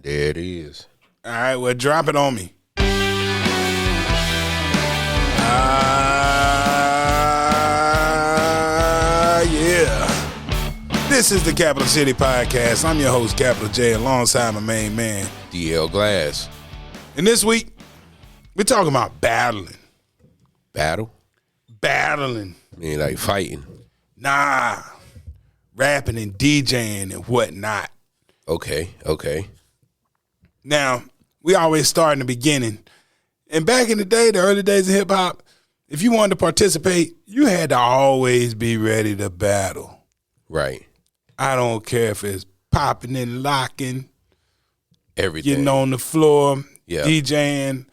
There it is. All right, well, drop it on me. Yeah. This is the Capital City Podcast. I'm your host, Capital J, alongside my main man, DL Glass. And this week, we're talking about battling. Battle? Battling. I mean, like fighting. Nah. Rapping and DJing and whatnot. Okay. Now, we always start in the beginning. And back in the day, the early days of hip-hop, if you wanted to participate, you had to always be ready to battle. Right. I don't care if it's popping and locking, Everything. getting on the floor, Yeah. DJing,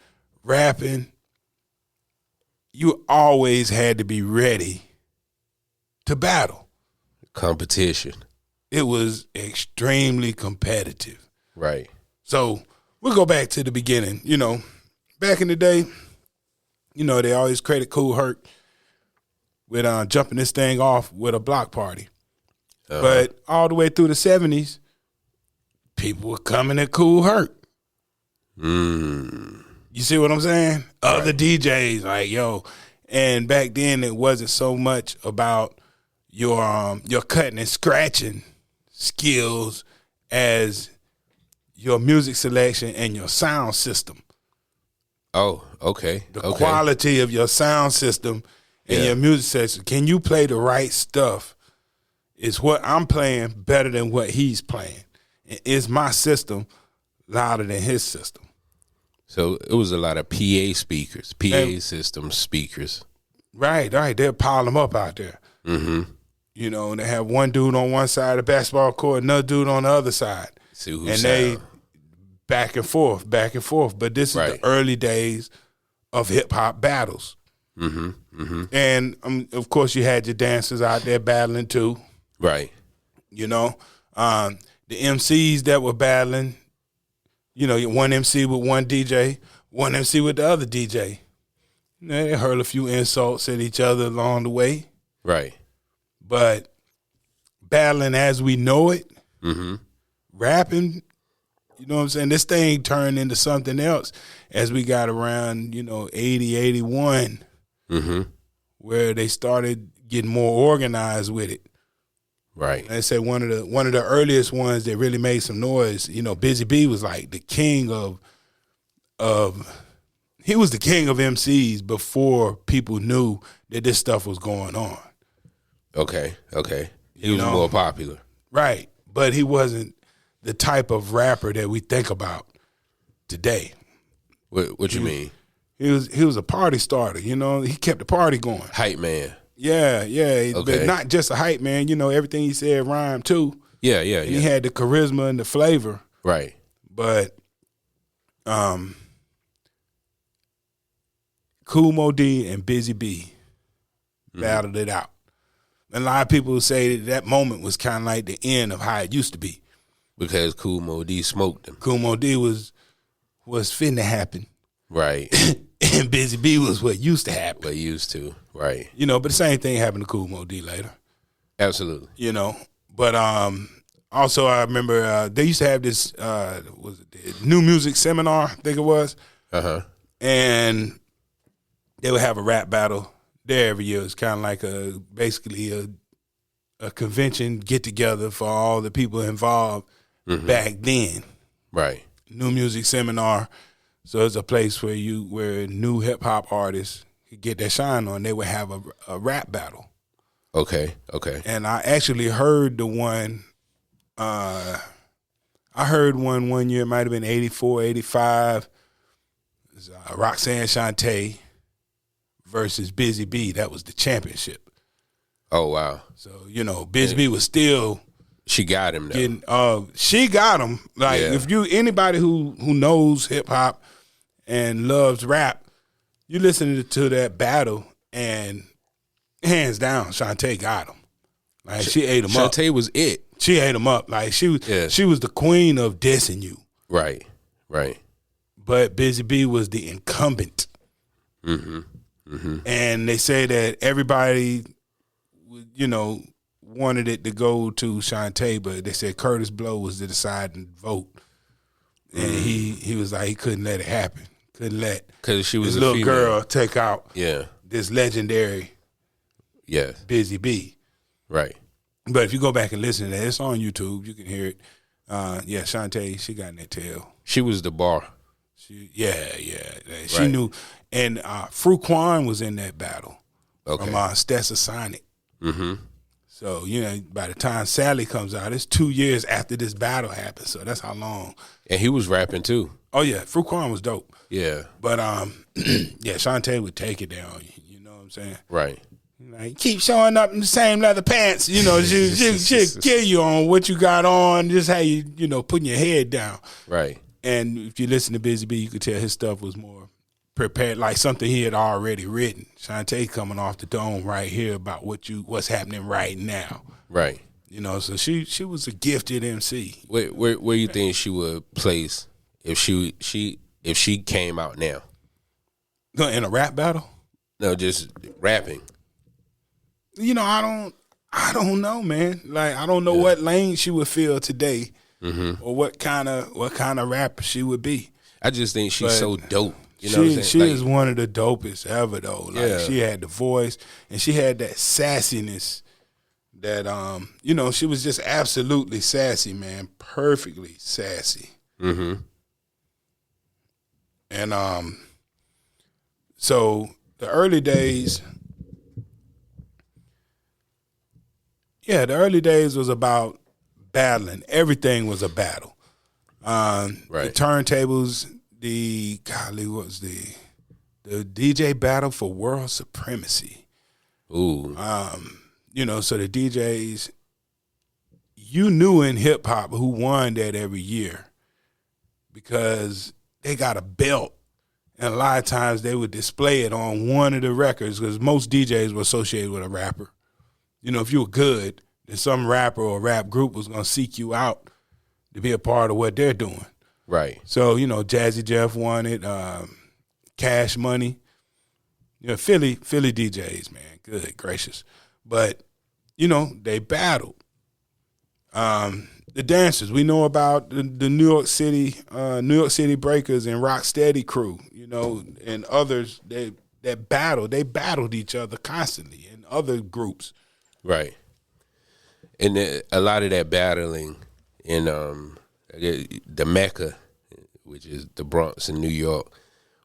rapping. You always had to be ready to battle. Competition. It was extremely competitive. Right. So we'll go back to the beginning. You know, back in the day, you know, they always credit Kool Herc with jumping this thing off with a block party. But all the way through the 70s, people were coming at Kool Herc. You see what I'm saying? Right. Other DJs, like, yo. And back then, it wasn't so much about your cutting and scratching skills as your music selection and your sound system. Oh, okay. The quality of your sound system and your music selection. Can you play the right stuff? Is what I'm playing better than what he's playing? And is my system louder than his system? So it was a lot of PA speakers, PA system speakers. Right. They'll pile them up out there. Mm-hmm. You know, and they have one dude on one side of the basketball court, another dude on the other side. See who and sound. They back and forth. But this is the early days of hip-hop battles. Mm-hmm. And, of course, you had your dancers out there battling, too. Right. You know, the MCs that were battling, you know, one MC with one DJ, one MC with the other DJ. You know, they hurl a few insults at each other along the way. Right. But battling as we know it, rapping, you know what I'm saying? This thing turned into something else as we got around, you know, 80, 81, where they started getting more organized with it. Right. They say one of the earliest ones that really made some noise, you know, Busy B was like the king of he was the king of MCs before people knew that this stuff was going on. Okay. He was more popular. Right. But he wasn't the type of rapper that we think about today. What you mean? He was a party starter, you know. He kept the party going. Hype man. Yeah. Okay. But not just a hype man. You know, everything he said rhymed too. Yeah. And he had the charisma and the flavor. Right. But Kool Mo D and Busy B battled it out. And a lot of people say that moment was kind of like the end of how it used to be. Because Kool Mo D smoked him. Kool Mo D was finna happen. Right. And Busy B was what used to happen. What used to, right. You know, but the same thing happened to Kool Mo D later. Absolutely. You know, but also I remember they used to have this, was it the New Music Seminar, I think it was. And they would have a rap battle there every year. It's kind of like basically a convention get-together for all the people involved back then. Right. New Music Seminar. So it's a place where new hip-hop artists could get their shine on. They would have a rap battle. Okay. And I actually heard the one, I heard one year, it might have been 84, 85. It was, Roxanne Shante versus Busy B. That was the championship. Oh, wow. So, you know, Busy B was still... She got him, though. She got him. Like, if anybody who knows hip-hop and loves rap, you listen to that battle, and hands down, Shante got him. Like, she ate him up. Shante was it. She ate him up. Like, she was the queen of dissing you. Right. But Busy B was the incumbent. And they say that everybody, you know, wanted it to go to Shante, but they said Curtis Blow was the deciding vote. and he was like he couldn't let it happen. Couldn't let because she was this a little female. girl take out Yeah. this legendary Busy Bee. Right. But if you go back and listen to that, it's on YouTube. You can hear it. Shantae, she got in that tail. She was the bar. She knew. And Fruquan was in that battle from Stetsasonic. Mm-hmm. So, by the time Sally comes out, it's 2 years after this battle happened. So that's how long. And he was rapping too. Oh, yeah. Fruquan was dope. Yeah. But, Shantae would take it down. You know what I'm saying? Right. Like, keep showing up in the same leather pants. She'll kill you on what you got on, just how you, putting your head down. Right. And if you listen to Busy Bee, you could tell his stuff was more prepared, like something he had already written. Shantae coming off the dome right here about what's happening right now. Right. So she was a gifted MC. Where you think she would place if she came out now? In a rap battle? No, just rapping. I don't know, man. Like I don't know what lane she would fill today, or what kind of rapper she would be. I just think she's so dope. You know she what I'm saying? She is one of the dopest ever, though. Like she had the voice and she had that sassiness that she was just absolutely sassy, man. Perfectly sassy. Mm-hmm. And so the early days. Yeah, the early days was about battling. Everything was a battle. Right. The turntables, what was the DJ battle for world supremacy. Ooh. So the DJs, you knew in hip hop who won that every year because they got a belt. And a lot of times they would display it on one of the records because most DJs were associated with a rapper. If you were good, then some rapper or rap group was going to seek you out to be a part of what they're doing. Right. So, Jazzy Jeff won it, Cash Money. Philly DJs, man, good gracious. But, they battled. The dancers, we know about the New York City Breakers and Rocksteady crew, and others that battled. They battled each other constantly in other groups. Right. And a lot of that battling in the Mecca, which is the Bronx in New York,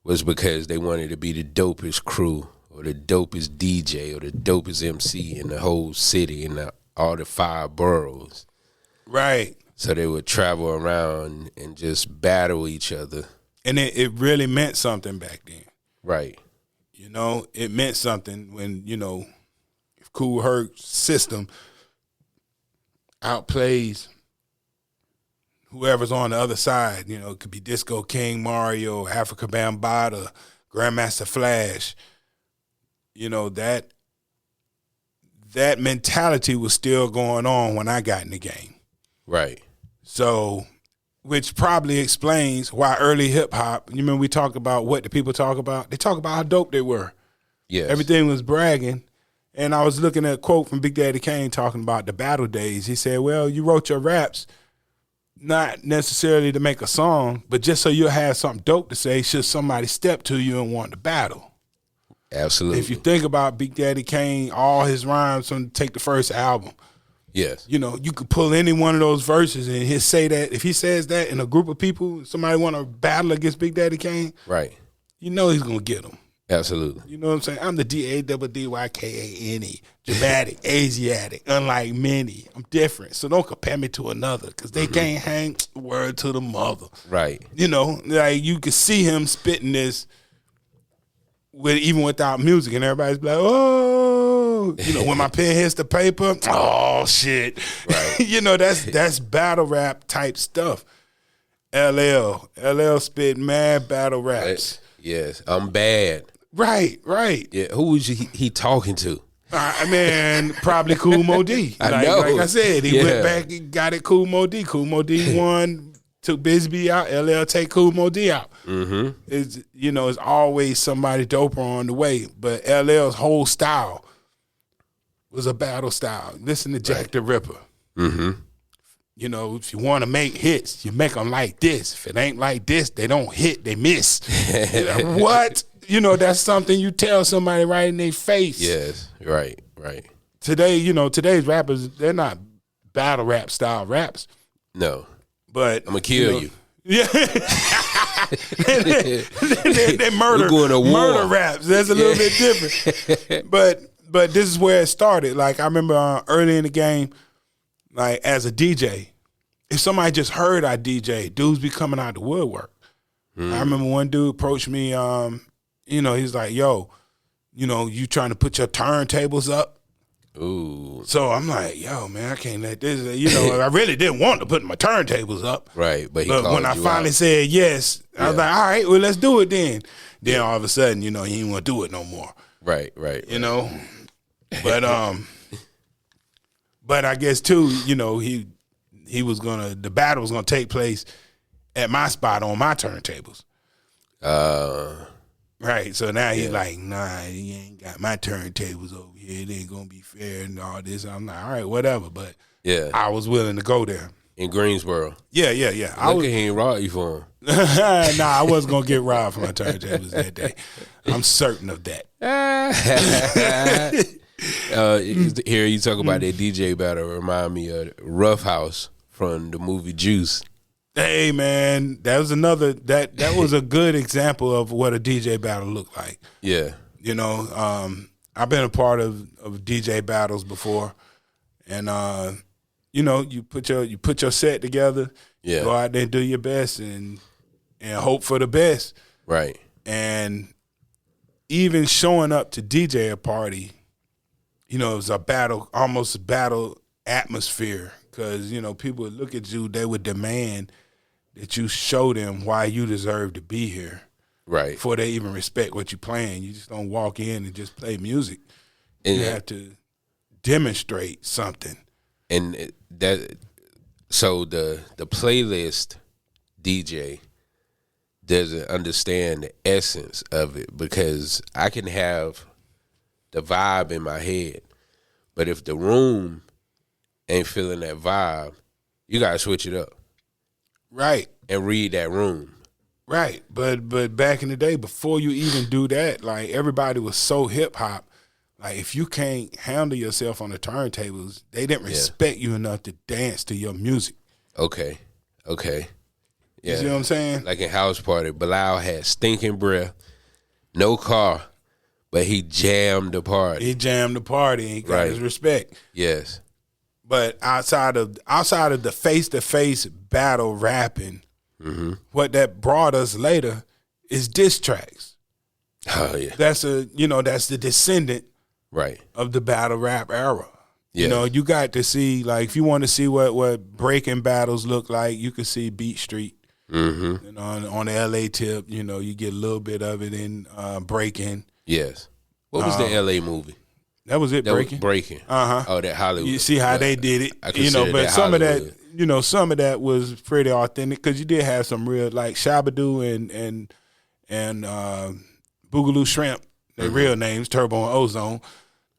was because they wanted to be the dopest crew or the dopest DJ or the dopest MC in the whole city and all the 5 boroughs. Right. So they would travel around and just battle each other. And it really meant something back then. Right. It meant something when, if Kool Herc's system outplays whoever's on the other side. It could be Disco King, Mario, Africa Bambaataa, Grandmaster Flash. That mentality was still going on when I got in the game. Right. So, which probably explains why early hip hop, we talk about what the people talk about? They talk about how dope they were. Yes. Everything was bragging. And I was looking at a quote from Big Daddy Kane talking about the battle days. He said, well, you wrote your raps not necessarily to make a song, but just so you'll have something dope to say should somebody step to you and want to battle. Absolutely. If you think about Big Daddy Kane, all his rhymes from Take the First album. Yes. You could pull any one of those verses and he'll say that. If he says that in a group of people, somebody want to battle against Big Daddy Kane, right? He's going to get them. Absolutely. You know what I'm saying? I'm the DADDYKANE, dramatic, Asiatic, unlike many. I'm different, so don't compare me to another because they can't hang word to the mother. Right. Like you could see him spitting this even without music, and everybody's like, oh, when my pen hits the paper, oh shit. Right. That's battle rap type stuff. LL spit mad battle raps. Yes, I'm bad. Right. Yeah, who was he talking to? Probably Kool Mo D. I know. Like I said, he went back and got it Kool Mo D. Kool Mo D won, took Bisbee out. LL take Kool Mo D out. Mm-hmm. It's always somebody doper on the way. But LL's whole style was a battle style. Listen to Jack the Ripper. Mm-hmm. if you want to make hits, you make them like this. If it ain't like this, they don't hit, they miss. What? That's something you tell somebody right in their face. Yes, right. Today, today's rappers, they're not battle rap style raps. No. But I'm going to kill you. Yeah. they murder raps. That's a little bit different. But this is where it started. Like, I remember early in the game, like, as a DJ, if somebody just heard I DJ, dudes be coming out the woodwork. I remember one dude approached me, he's like, yo, you trying to put your turntables up? Ooh. So I'm like, yo, man, I can't let this, I really didn't want to put my turntables up. Right, but when I finally said yes, I was like, all right, well, let's do it then. Then all of a sudden, he didn't want to do it no more. Right. But I guess too, he was the battle was gonna take place at my spot on my turntables. Right. So now he's like, nah, he ain't got my turntables over here. It ain't gonna be fair and all this. I'm like, all right, whatever. But I was willing to go there. In Greensboro. Yeah. Look at him robbed you for him. Nah, I wasn't gonna get robbed for my turntables that day. I'm certain of that. Here you talk about that DJ battle. Remind me of Rough House from the movie Juice. Hey man, that was another that was a good example of what a DJ battle looked like. Yeah, I've been a part of DJ battles before, and you put your set together, go out there and do your best, and hope for the best. Right. And even showing up to DJ a party, it was a battle, almost a battle atmosphere, because people would look at you, they would demand that you show them why you deserve to be here. Right. Before they even respect what you're playing. You just don't walk in and just play music. And you have to demonstrate something. And so the playlist DJ doesn't understand the essence of it, because I can have the vibe in my head, but if the room ain't feeling that vibe, you gotta switch it up. Right. And read that room. Right. But back in the day, before you even do that, like, everybody was so hip hop. Like, if you can't handle yourself on the turntables, they didn't respect you enough to dance to your music. Okay. Yeah. You see what I'm saying? Like in House Party, Bilal had stinking breath, no car, but he jammed the party. He jammed the party and he got his respect. Yes. But outside of the face-to-face battle rapping, what that brought us later is diss tracks. Oh yeah. That's the descendant of the battle rap era. Yeah. You got to see, like, if you want to see what breaking battles look like, you can see Beat Street. Mm-hmm. On the LA tip, you get a little bit of it in breaking. Yes. What was the LA movie? That was it, Breaking. Breaking. Oh, that Hollywood. You see how they did it, but some of that, some of that was pretty authentic, because you did have some real, like, Shabadoo and Boogaloo Shrimp, their real names, Turbo and Ozone.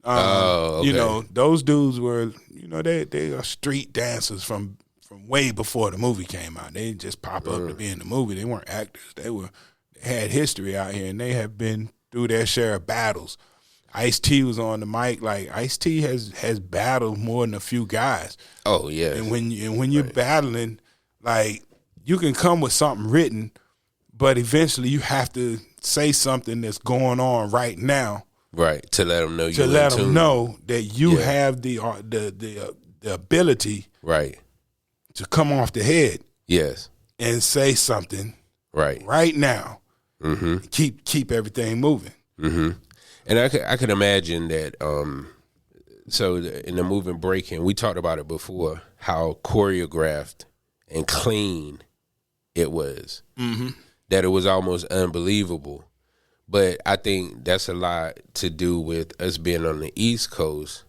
Okay. Those dudes were, they are street dancers from way before the movie came out. They didn't just pop up to be in the movie. They weren't actors. They had history out here, and they have been through their share of battles. Ice-T was on the mic. Like, Ice-T has battled more than a few guys. Oh yeah. And when you're battling, like, you can come with something written, but eventually you have to say something that's going on right now. Right, to let them know that you have the ability to come off the head. Yes. And say something right now. Mm-hmm. Keep everything moving. Mm-hmm. And I could imagine that. So in the moving Breaking, we talked about it before, how choreographed and clean it was. Mm-hmm. That it was almost unbelievable. But I think that's a lot to do with us being on the East Coast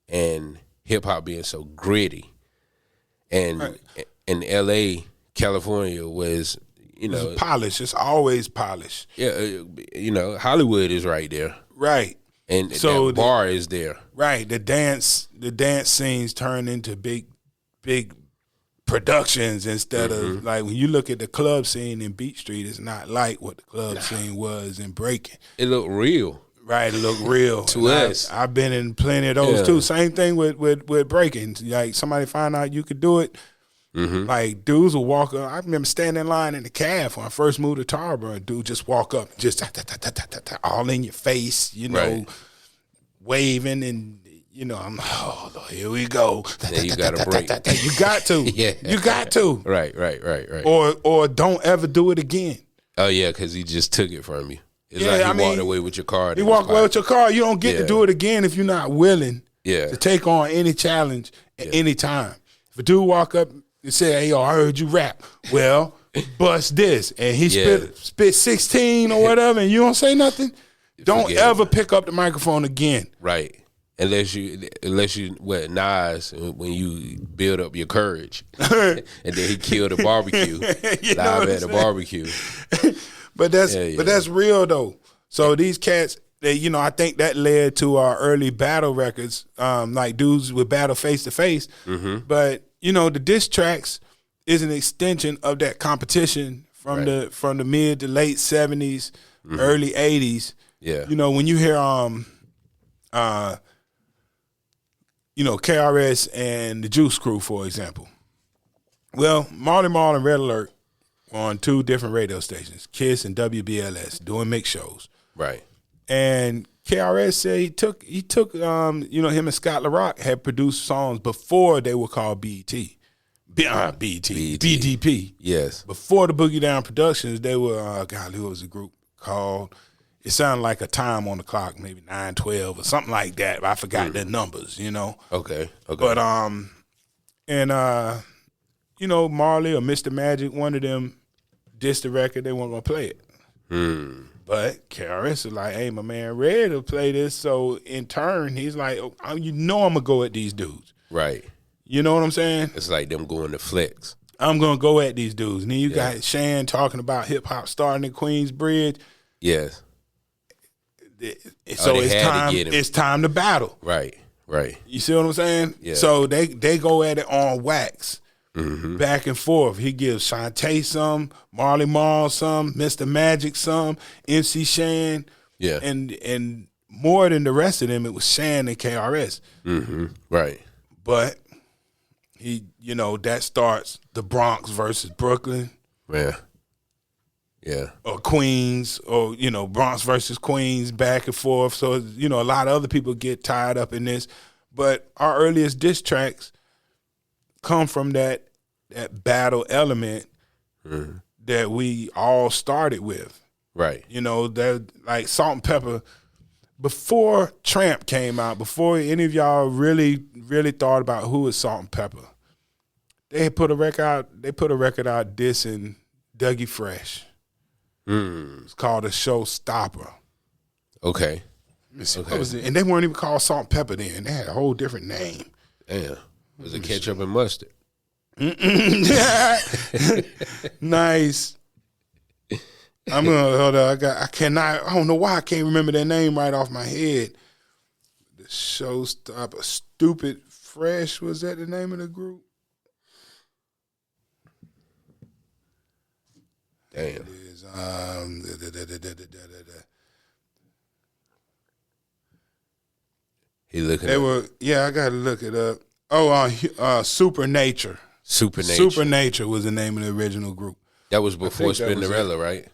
and hip hop being so gritty. And in LA, California was, it's polished. It's always polished. Yeah, Hollywood is right there. Right. And so the bar is there. Right. The dance scenes turned into big productions instead of like when you look at the club scene in Beat Street, it's not like what the club scene was in breaking. It looked real. Right, it look real to us. I've been in plenty of those too. Same thing with breaking. Like somebody find out you could do it. Like dudes will walk up. I remember standing in line in the cab when I first moved to Tarboro. A dude just walk up, just all in your face, you know, waving, and you know, I'm oh Lord, here we go. Then you got to break. You got to, you got to. Right. Or don't ever do it again. Oh yeah, because he just took it from you. It's like he walked away with your car. You walk away with your car. You don't get to do it again if you're not willing to take on any challenge at any time. If a dude walk up and say, "Hey, yo, I heard you rap," well, bust this, and he spit 16 or whatever, and you don't say nothing. Don't ever pick up the microphone again. Right. Unless you Nas, when you build up your courage, and then he killed a barbecue live at the barbecue. But that's real though. So these cats, I think that led to our early battle records, like dudes would battle face to face. But the diss tracks is an extension of that competition from the mid to late 70s, early 80s. Yeah. When you hear KRS and the Juice Crew, for example. Well, Marley Marl and Red Alert were on two different radio stations, KISS and WBLS, doing mix shows. Right. And KRS said he took him and Scott LaRock had produced songs before they were called BET. BDP. Yes. Before the Boogie Down Productions, they were, who was a group called? It sounded like a time on the clock, maybe 9:12 or something like that. I forgot the numbers, Okay. But Marley or Mr. Magic, one of them dissed the record. They weren't gonna play it. But KRS was like, "Hey, my man Red will play this." So in turn, he's like, "Oh, I'm gonna go at these dudes." Right. You know what I'm saying? It's like them going to flex. I'm gonna go at these dudes. And then you got Shan talking about hip hop starting in Queensbridge. Yes. So it's time to battle. Right. You see what I'm saying? Yeah. So they go at it on wax, back and forth. He gives Shantae some, Marley Marl some, Mr. Magic some, MC Shan, and more than the rest of them, it was Shan and KRS. Right. But he, that starts the Bronx versus Brooklyn. Yeah. Or Queens, or, Bronx versus Queens, back and forth. So, a lot of other people get tied up in this. But our earliest diss tracks come from that battle element that we all started with. Right. That like Salt and Pepper, before Tramp came out, before any of y'all really, really thought about who is Salt and Pepper, they put a record out dissing Dougie Fresh. It's called a Showstopper. Okay. And they weren't even called Salt and Pepper then. They had a whole different name. Damn. Was it ketchup and mustard? Nice. I'm gonna hold on. I don't know why I can't remember their name right off my head. The Showstopper. Stupid Fresh, was that the name of the group? Damn. He looking. I gotta look it up. Supernature. Supernature was the name of the original group. That was before Spinderella, right?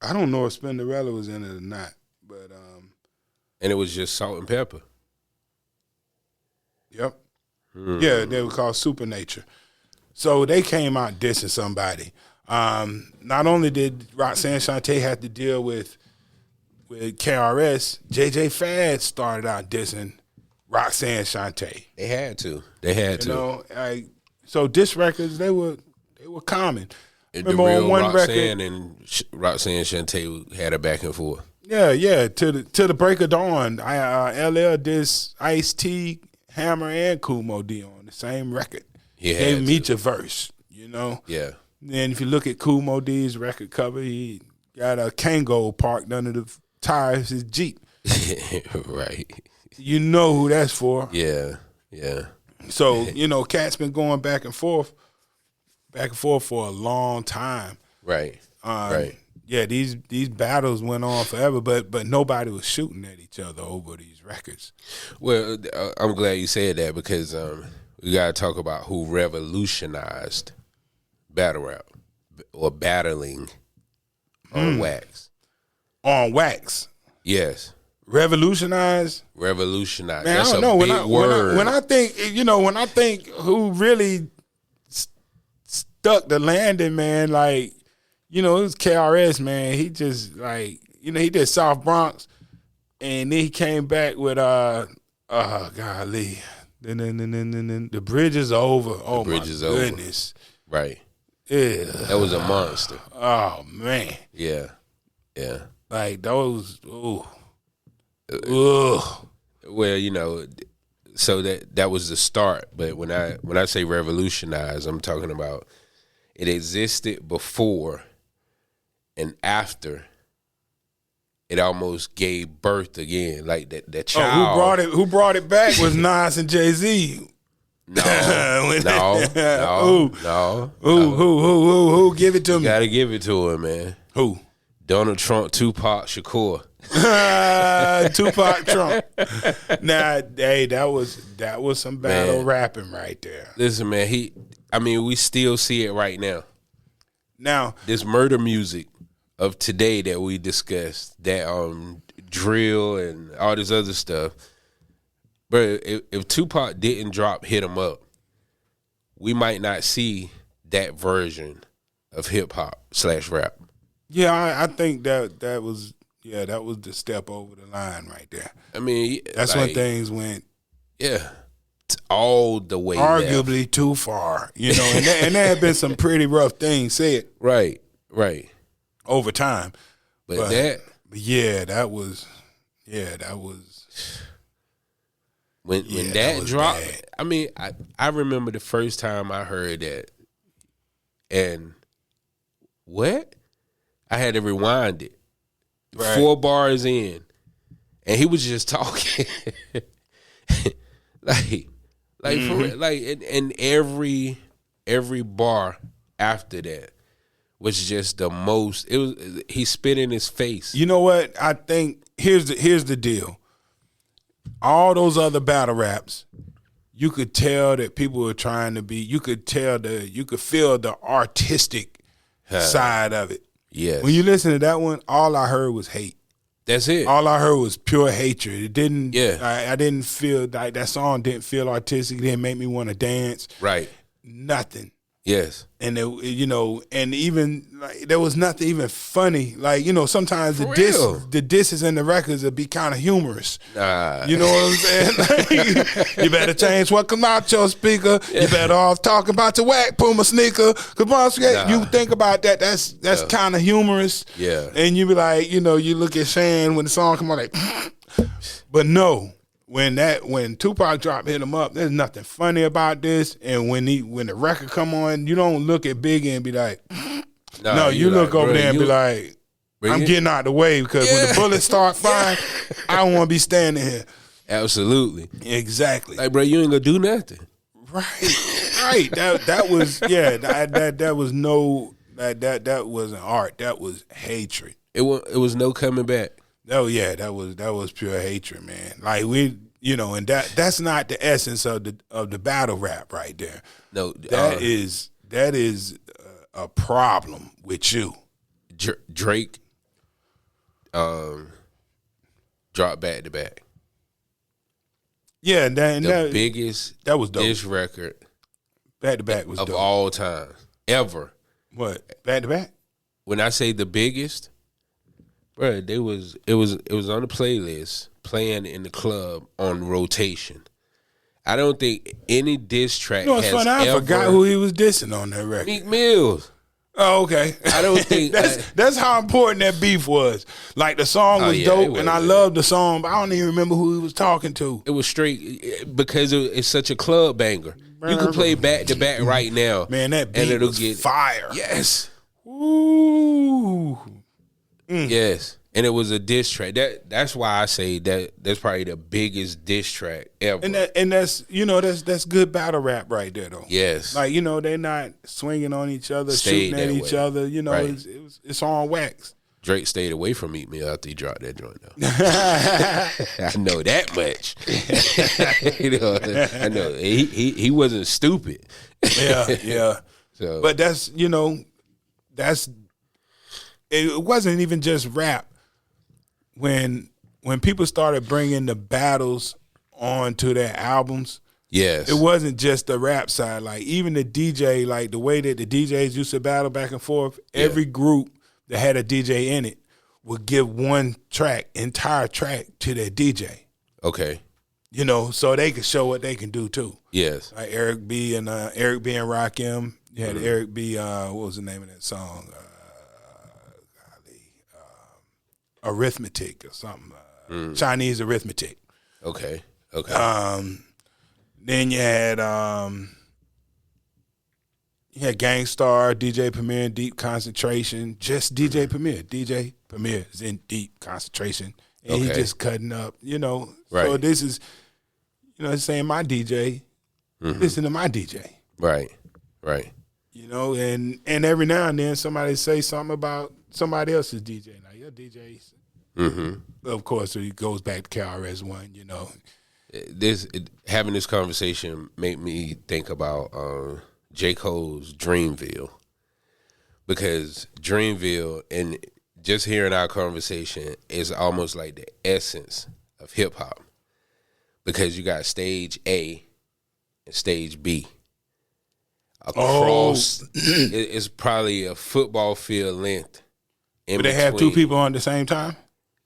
I don't know if Spinderella was in it or not, but and it was just Salt and Pepper. Yep. Yeah, they were called Supernature. So they came out dissing somebody. Not only did Roxanne Shante have to deal with KRS, JJ Fad started out dissing Roxanne Shante. They had to. So diss records, they were common. Remember on one Roxanne record, and Roxanne Shante had a back and forth. Yeah. To the break of dawn, LL dissed Ice-T, Hammer, and Kool Moe Dee on the same record. He gave him each a verse. Yeah. And if you look at Kool Moe Dee's record cover, he got a Kango parked under the tires of his Jeep. Right. You know who that's for. Yeah. So, Cat's been going back and forth back and forth for a long time. Right. Right. Yeah, these battles went on forever, but nobody was shooting at each other over these records. Well, I'm glad you said that because we got to talk about who revolutionized battle rap or battling on wax. On wax. Yes. Revolutionized. Revolutionized. Man, That's I don't know. a big word. When I think who really stuck the landing, man, like, it was KRS, man. He just he did South Bronx, and then he came back with golly, the bridge is over. Oh, my goodness. Right. Yeah. That was a monster. Oh man. Yeah. Yeah. Like those. Ooh. Well, so that was the start. But when I say revolutionize, I'm talking about it existed before and after. It almost gave birth again, like that child. Who brought it back was Nas and Jay-Z. No. Who? Give it to me. Gotta give it to him, man. Who? Donald Trump, Tupac Shakur. Tupac Trump. Nah, hey, that was some battle rapping right there. Listen, man, we still see it right now. Now, this murder music of today that we discussed, that drill and all this other stuff. But if Tupac didn't drop Hit 'Em Up, we might not see that version of hip hop / rap. Yeah, I think that was the step over the line right there. I mean, that's when things went. Yeah, all the way. Arguably left. Too far, and there had been some pretty rough things said. Right. Over time, but that was. When that dropped, bad. I mean, I remember the first time I heard that, and what? I had to rewind it. Right. 4 bars in, and he was just talking, like for real, like, and every bar after that was just the most. It was he spit in his face. You know what? I think here's the deal. All those other battle raps, you could tell that people were trying to be. You could feel the artistic side of it. Yes. When you listen to that one, all I heard was hate. That's it. All I heard was pure hatred. It didn't. Yeah. I didn't feel like that song didn't feel artistic. It didn't make me want to dance. Right. Nothing. Yes. And and even like there was nothing even funny. Like, sometimes the disses and the records would be kind of humorous. Nah. You know what I'm saying? Like, you better change what come out your speaker. You better off talking about your whack Puma sneaker. You think about that. That's kind of humorous. Yeah. And you be like, you look at Shan when the song come on like, but no. When Tupac dropped Hit 'Em Up, there's nothing funny about this. And when the record come on, you don't look at Biggie and be like, no, you look over there and be like, I'm getting out the way because when the bullets start firing, I don't want to be standing here. Absolutely. Exactly. Like, bro, you ain't gonna do nothing. Right. That was that was no that wasn't art. That was hatred. It was no coming back. Oh yeah, that was pure hatred, man. Like and that's not the essence of the battle rap right there. No, that is a problem with you. Drake, dropped back to back. Yeah, the biggest that was dope. Diss record back to back was of dope. all time ever. What back to back? When I say the biggest. Bro, it was on the playlist, playing in the club on rotation. I don't think any diss track has funny, I forgot who he was dissing on that record. Meek Mills. Oh, okay. I don't think that's how important that beef was. Like the song was dope, and I loved the song, but I don't even remember who he was talking to. It was straight because it's such a club banger. You can play back to back right now, man. That beat was fire. Yes. Ooh. Yes. And it was a diss track. That's why I say that's probably the biggest diss track ever. And that's that's good battle rap right there though. Yes. Like they're not swinging on each other, Stayed shooting at each other. Right. It's on wax. Drake stayed away from Meet Me after he dropped that joint though. I know that much. I know he wasn't stupid. Yeah. So, but it wasn't even just rap. When people started bringing the battles onto their albums, yes, it wasn't just the rap side. Like even the DJ, like the way that the DJs used to battle back and forth, every group that had a DJ in it would give one entire track to their DJ. Okay. So they could show what they can do too. Yes. Like Eric B and Rakim. You had Eric B. What was the name of that song? Arithmetic or something. Chinese arithmetic. Okay. Then you had Gangstar, DJ Premier, Deep Concentration. Just DJ Premier. DJ Premier is in deep concentration. And he just cutting up, Right. So this is, saying my DJ, listen to my DJ. Right. And every now and then somebody say something about somebody else's DJ. Now your DJ's, of course, it goes back to KRS-One. Having this conversation made me think about J. Cole's Dreamville, because Dreamville, and just hearing our conversation, is almost like the essence of hip hop, because you got stage A and stage B. Across, it's probably a football field length. But they have two people on at the same time?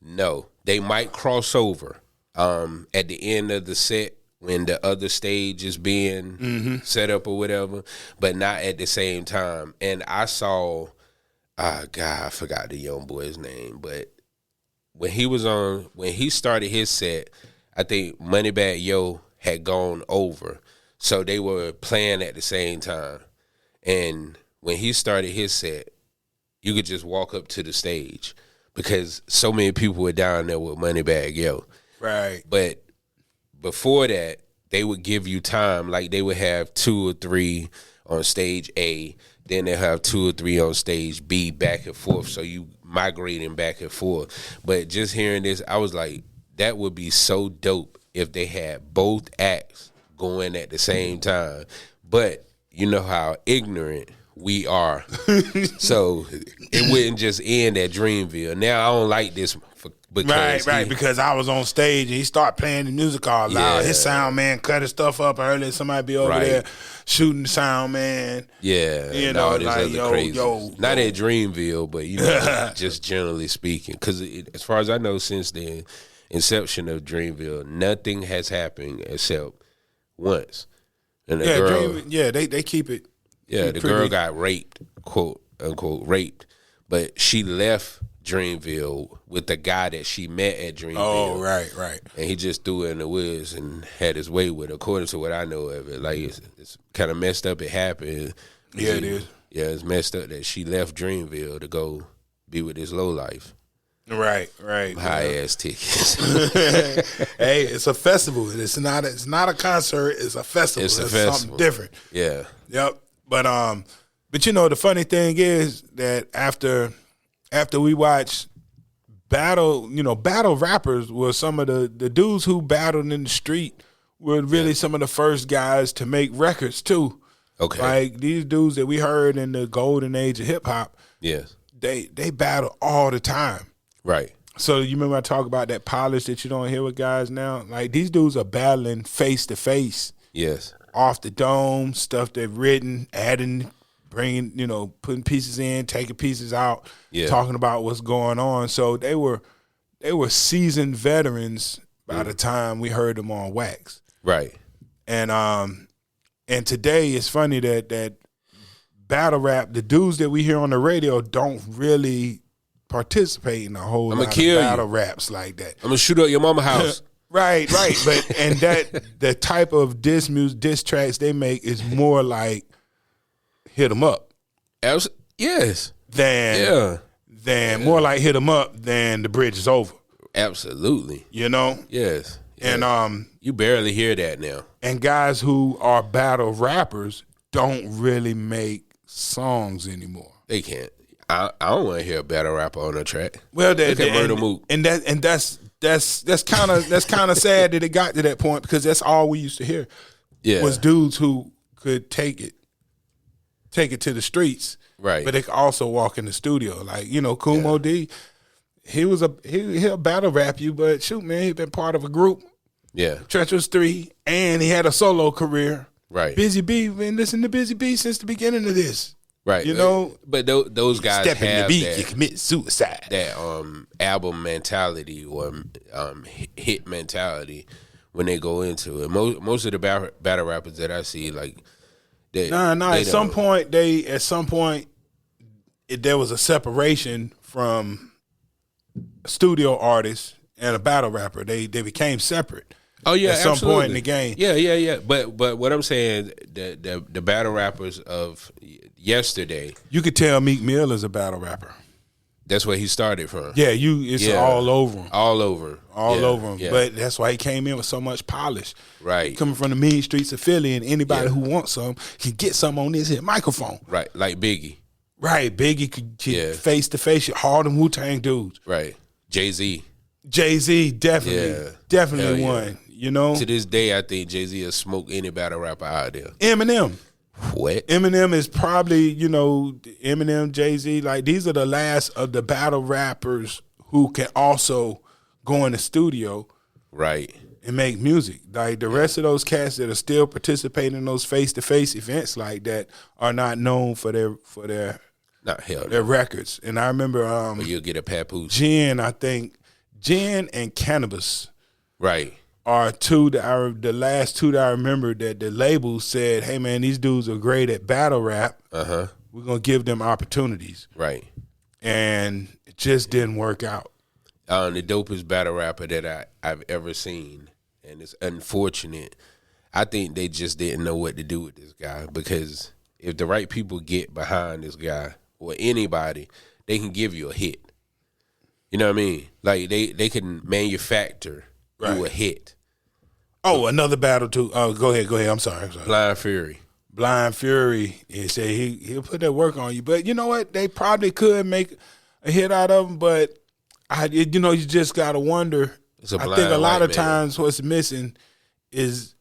No, they might cross over at the end of the set when the other stage is being set up or whatever, but not at the same time. And I saw, I forgot the young boy's name, but when he started his set, I think Moneybagg Yo had gone over. So they were playing at the same time. And when he started his set, you could just walk up to the stage because so many people were down there with Moneybagg Yo. Right. But before that, they would give you time. Like they would have 2 or 3 on stage A, then they'll have 2 or 3 on stage B, back and forth. So you migrating back and forth. But just hearing this, I was like, that would be so dope if they had both acts going at the same time. But you know how ignorant we are. So it wouldn't just end at Dreamville. Now I don't like this because because I was on stage and he started playing the music all loud. His sound man cut his stuff up early. Somebody be over there shooting the sound man. Yeah, and all this other crazy. Not at Dreamville, but just generally speaking. Because as far as I know, since the inception of Dreamville, nothing has happened except once. And the girl, they keep it. Yeah, the girl got raped, quote unquote raped, but she left Dreamville with the guy that she met at Dreamville. Oh, right. And he just threw her in the woods and had his way with her, according to what I know of it. Like, it's kind of messed up it happened. Yeah, it is. Yeah, it's messed up that she left Dreamville to go be with this lowlife. Right. High-ass tickets. Hey, it's a festival. It's not a concert. It's a festival. It's a festival. Something different. Yeah. Yep. But the funny thing is that after we watched battle rappers were some of the dudes who battled in the street were really some of the first guys to make records too. Okay. Like these dudes that we heard in the golden age of hip hop. Yes. They battle all the time. Right. So you remember I talk about that polish that you don't hear with guys now? Like these dudes are battling face to face. Yes. Off the dome, stuff they've written, adding, bringing, putting pieces in, taking pieces out, talking about what's going on. So they were seasoned veterans by the time we heard them on wax. Right. And today it's funny that battle rap, the dudes that we hear on the radio don't really participate in a whole lot of battle raps like that. I'm gonna shoot up your mama house. Right. But that the type of diss tracks they make is more like hit 'em up. Yes. Than than more like hit 'em up than the bridge is over. Absolutely. You know? Yes. And you barely hear that now. And guys who are battle rappers don't really make songs anymore. They can't. I don't want to hear a battle rapper on a track. Well, Look at Murder Mook. That's kind of sad that it got to that point, because that's all we used to hear. Yeah. Was dudes who could take it to the streets, right? But they could also walk in the studio, like Kumo D. He'll battle rap you, but shoot, man, he'd been part of a group. Yeah, Treacherous 3, and he had a solo career. Right. Busy B, been listening to Busy B since the beginning of this. Right. But those guys step in have the beat, that, you commit suicide. That album mentality or hit mentality when they go into it. Most of the battle rappers that I see, like, At some point, there was a separation from a studio artist and a battle rapper. They became separate. Oh yeah, at some absolutely. point in the game. Yeah. But what I'm saying, the battle rappers of yesterday, you could tell Meek Mill is a battle rapper. That's where he started from. Yeah, it's all over him. All over him. Yeah. But that's why he came in with so much polish. Right. Coming from the mean streets of Philly, and anybody who wants some can get some on this here microphone. Right, like Biggie. Right, Biggie could face to face Harlem Wu-Tang dudes. Right. Jay-Z definitely won. To this day, I think Jay-Z has smoked any battle rapper out there. Eminem. What? Eminem is probably, Eminem, Jay-Z, like these are the last of the battle rappers who can also go in the studio, right, and make music. Like the rest of those cats that are still participating in those face-to-face events like that are not known for their records. And I remember you'll get a papoose. Gin and Cannabis. Right. Are the last two that I remember that the label said, hey man, these dudes are great at battle rap. Uh-huh. We're gonna give them opportunities. Right. And it just didn't work out. The dopest battle rapper that I've ever seen, and it's unfortunate. I think they just didn't know what to do with this guy, because if the right people get behind this guy or anybody, they can give you a hit. You know what I mean? Like they can manufacture you a hit. Oh, another battle too. Oh, go ahead. I'm sorry. Blind Fury. He said he'll put that work on you. But you know what? They probably could make a hit out of him. But you just gotta wonder. I think a lot of times what's missing was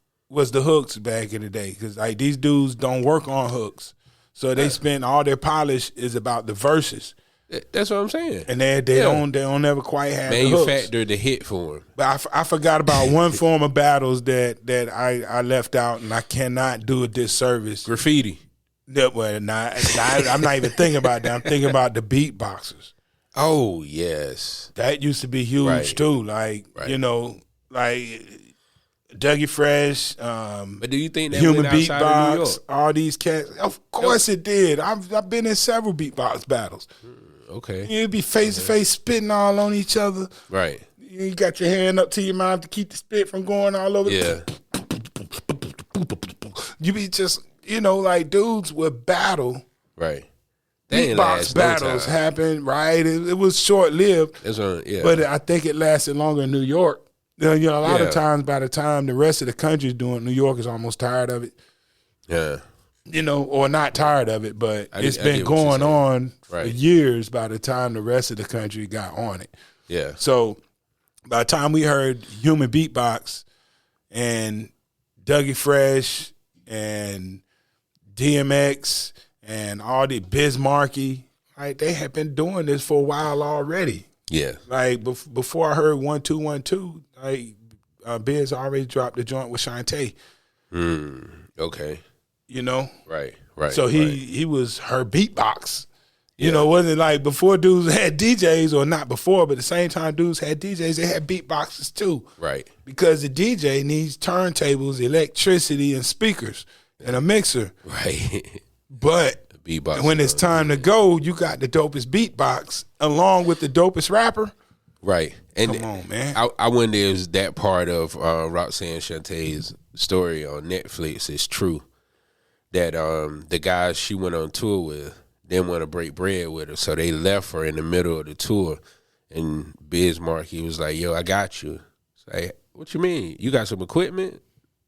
the hooks back in the day, because like these dudes don't work on hooks, so they spend all their polish is about the verses. That's what I'm saying. And they don't ever quite have manufacture the hit for him. But I forgot about one form of battles that I left out, and I cannot do a disservice. Graffiti. I'm not even thinking about that. I'm thinking about the beatboxers. Oh yes, that used to be huge too. Like like Dougie Fresh. But do you think that Human went outside of New York? Beatbox, all these cats? Of course it did. I've been in several beatbox battles. Okay. You'd be face to face spitting all on each other. Right. You got your hand up to your mouth to keep the spit from going all over. Yeah. You be just, like dudes would battle. Right. Beatbox battles happened, right? It was short lived. But I think it lasted longer in New York. A lot of times by the time the rest of the country's doing it, New York is almost tired of it. Yeah. Or not tired of it, but it's been going on for years by the time the rest of the country got on it. Yeah. So by the time we heard Human Beatbox and Dougie Fresh and DMX and all the Bismarcky, like they had been doing this for a while already. Yeah. Like before I heard 1212, like Biz already dropped the joint with Shantae. Okay. Right. So he was her beatbox. It wasn't like before dudes had DJs, or not before, but at the same time dudes had DJs, they had beatboxes too. Right. Because the DJ needs turntables, electricity, and speakers, and a mixer. Right. But beatbox, when it's time to go, you got the dopest beatbox along with the dopest rapper. Right. And come on, man. I wonder if that part of Roxanne Shantae's story on Netflix is true. That the guys she went on tour with, didn't want to break bread with her, so they left her in the middle of the tour. And Biz Markie was like, "Yo, I got you." It's like, "What you mean? You got some equipment?"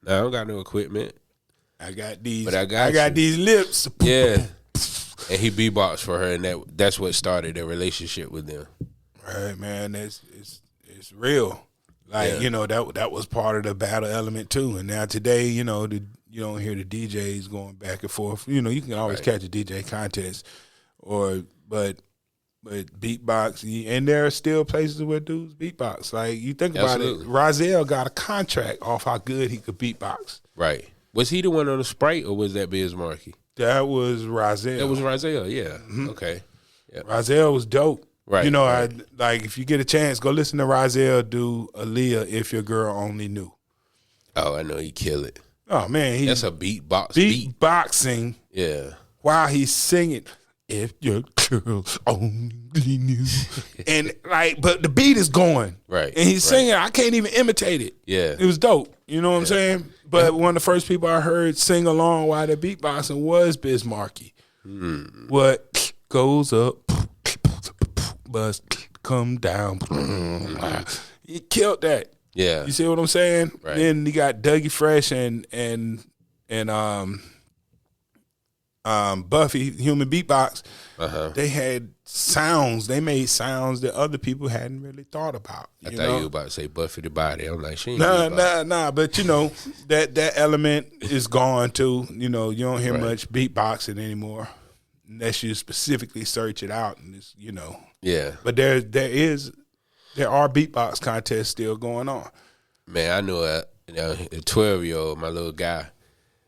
"No, I don't got no equipment. I got these. But I got these lips. Yeah. And he beatboxed for her, and that's what started their relationship with them. Right, man. It's real. Like, you know, that was part of the battle element too. And now today, you know, you don't hear the DJs going back and forth. You know, you can always catch a DJ contest, but beatbox, and there are still places where dudes beatbox. Like, you think about it, Rozelle got a contract off how good he could beatbox. Right. Was he the one on the Sprite, or was that Biz Markie? That was Rozelle. That was Rozelle, yeah. Mm-hmm. Okay. Yep. Rozelle was dope. Right. You know, I like, if you get a chance, go listen to Rozelle do Aaliyah, If Your Girl Only Knew. Oh, I know he killed it. Oh man, that's a beatbox. Beatboxing. Yeah. While he's singing, if your girl only knew, and like, but the beat is going right, and he's singing. I can't even imitate it. Yeah, it was dope. You know what I'm saying? But one of the first people I heard sing along while they're beatboxing was Biz Markie. What goes up, must come down. He killed that. Yeah, you see what I'm saying? Right. Then you got Dougie Fresh and Buffy, Human Beatbox. They had sounds. They made sounds that other people hadn't really thought about. I thought you were about to say Buffy the Body. I'm like, she ain't nah. But you know, that element is gone too. You know, you don't hear much beatboxing anymore unless you specifically search it out, and it's, you know. Yeah. But there are beatbox contests still going on. Man, I know a 12-year-old, my little guy,